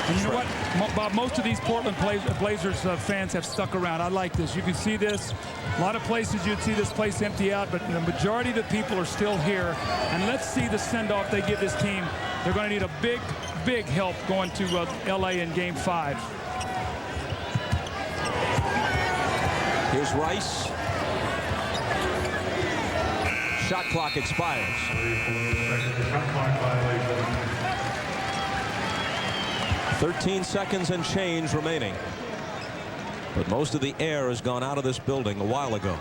And you know what, Bob, most of these Portland Blazers fans have stuck around. I like this. You can see this. A lot of places you'd see this place empty out, but the majority of the people are still here. And let's see the send-off they give this team. They're going to need a big, big help going to L.A. in Game 5. Here's Rice. Shot clock expires. 13 seconds and change remaining. But most of the air has gone out of this building a while ago.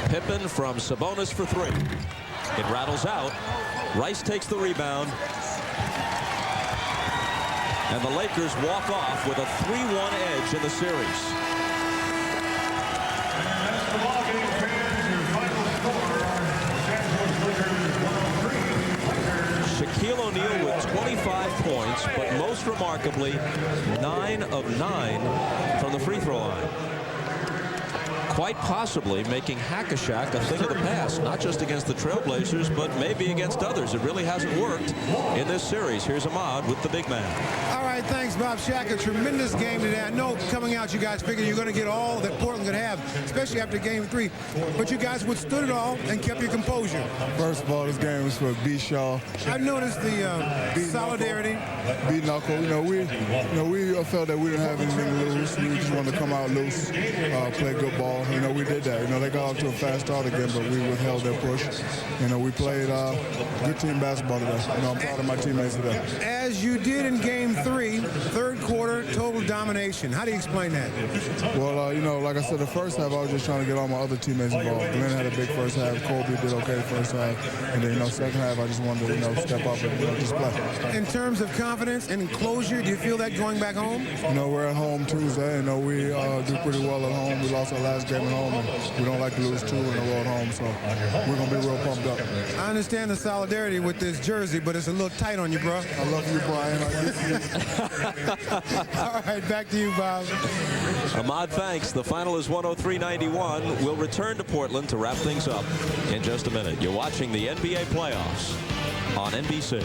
Pippen from Sabonis for 3. It rattles out. Rice takes the rebound. And the Lakers walk off with a 3-1 edge in the series. Shaquille O'Neal with 25 points, but most remarkably, 9 of 9 from the free throw line. Quite possibly making Hack-a-Shaq a thing of the past, not just against the Trailblazers, but maybe against others. It really hasn't worked in this series. Here's Ahmad with the big man. All right, thanks, Bob. Shaq, a tremendous game today. I know coming out, you guys figured you're going to get all that Portland could have, especially after Game 3. But you guys withstood it all and kept your composure. First of all, this game was for B. Shaw. I've noticed the solidarity. B. Knuckle. We felt that we didn't have anything to lose. We just wanted to come out loose, play good ball. We did that. They got off to a fast start again, but we withheld their push. We played good team basketball today. I'm proud of my teammates today. As you did in Game 3, third quarter, total domination. How do you explain that? Well, like I said, the first half, I was just trying to get all my other teammates involved. Glenn had a big first half. Kobe did okay the first half. And then, second half, I just wanted to, step up and just play. In terms of confidence and closure, do you feel that going back home? We're at home Tuesday. We do pretty well at home. We lost our last game at home, and we don't like to lose 2 in a row at home, so we're going to be real pumped up. I understand the solidarity with this jersey, but it's a little tight on you, bro. I love you, Bryant. All right, back to you, Bob. Ahmad, thanks. The final is 103-91. We'll return to Portland to wrap things up in just a minute. You're watching the NBA playoffs on NBC.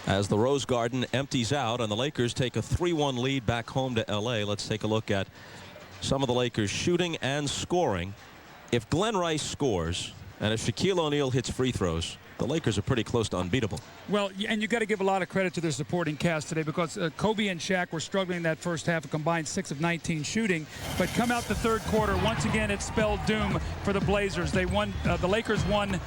As the Rose Garden empties out and the Lakers take a 3-1 lead back home to L.A., let's take a look at some of the Lakers shooting and scoring. If Glen Rice scores and if Shaquille O'Neal hits free throws, the Lakers are pretty close to unbeatable. Well, and you got to give a lot of credit to their supporting cast today, because Kobe and Shaq were struggling in that first half, a combined 6 of 19 shooting. But come out the third quarter, once again, it spelled doom for the Blazers. They won. The Lakers won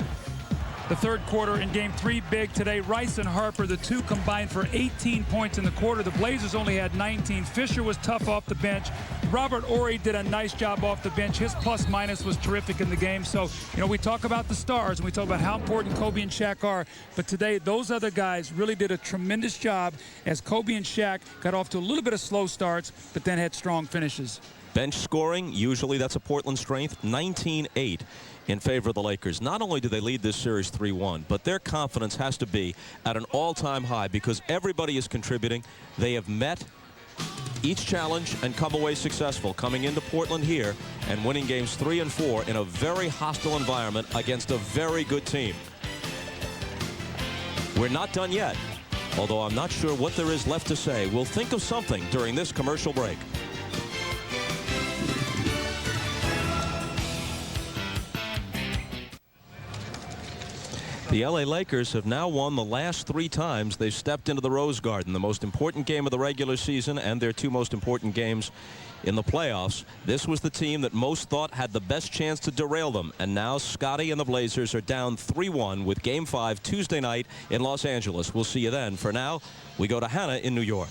the third quarter in Game 3 big today. Rice and Harper, the two, combined for 18 points in the quarter. The Blazers only had 19. Fisher was tough off the bench. Robert Horry did a nice job off the bench. His plus-minus was terrific in the game. So, we talk about the stars, and we talk about how important Kobe and Shaq are. But today, those other guys really did a tremendous job as Kobe and Shaq got off to a little bit of slow starts, but then had strong finishes. Bench scoring, usually that's a Portland strength, 19-8 in favor of the Lakers. Not only do they lead this series 3-1, but their confidence has to be at an all-time high because everybody is contributing. They have met each challenge and come away successful, coming into Portland here and winning games 3 and 4 in a very hostile environment against a very good team. We're not done yet, although I'm not sure what there is left to say. We'll think of something during this commercial break. The LA Lakers have now won the last 3 times they've stepped into the Rose Garden, the most important game of the regular season and their 2 most important games in the playoffs. This was the team that most thought had the best chance to derail them, and now Scotty and the Blazers are down 3-1 with Game 5 Tuesday night in Los Angeles. We'll see you then. For now, we go to Hannah in New York.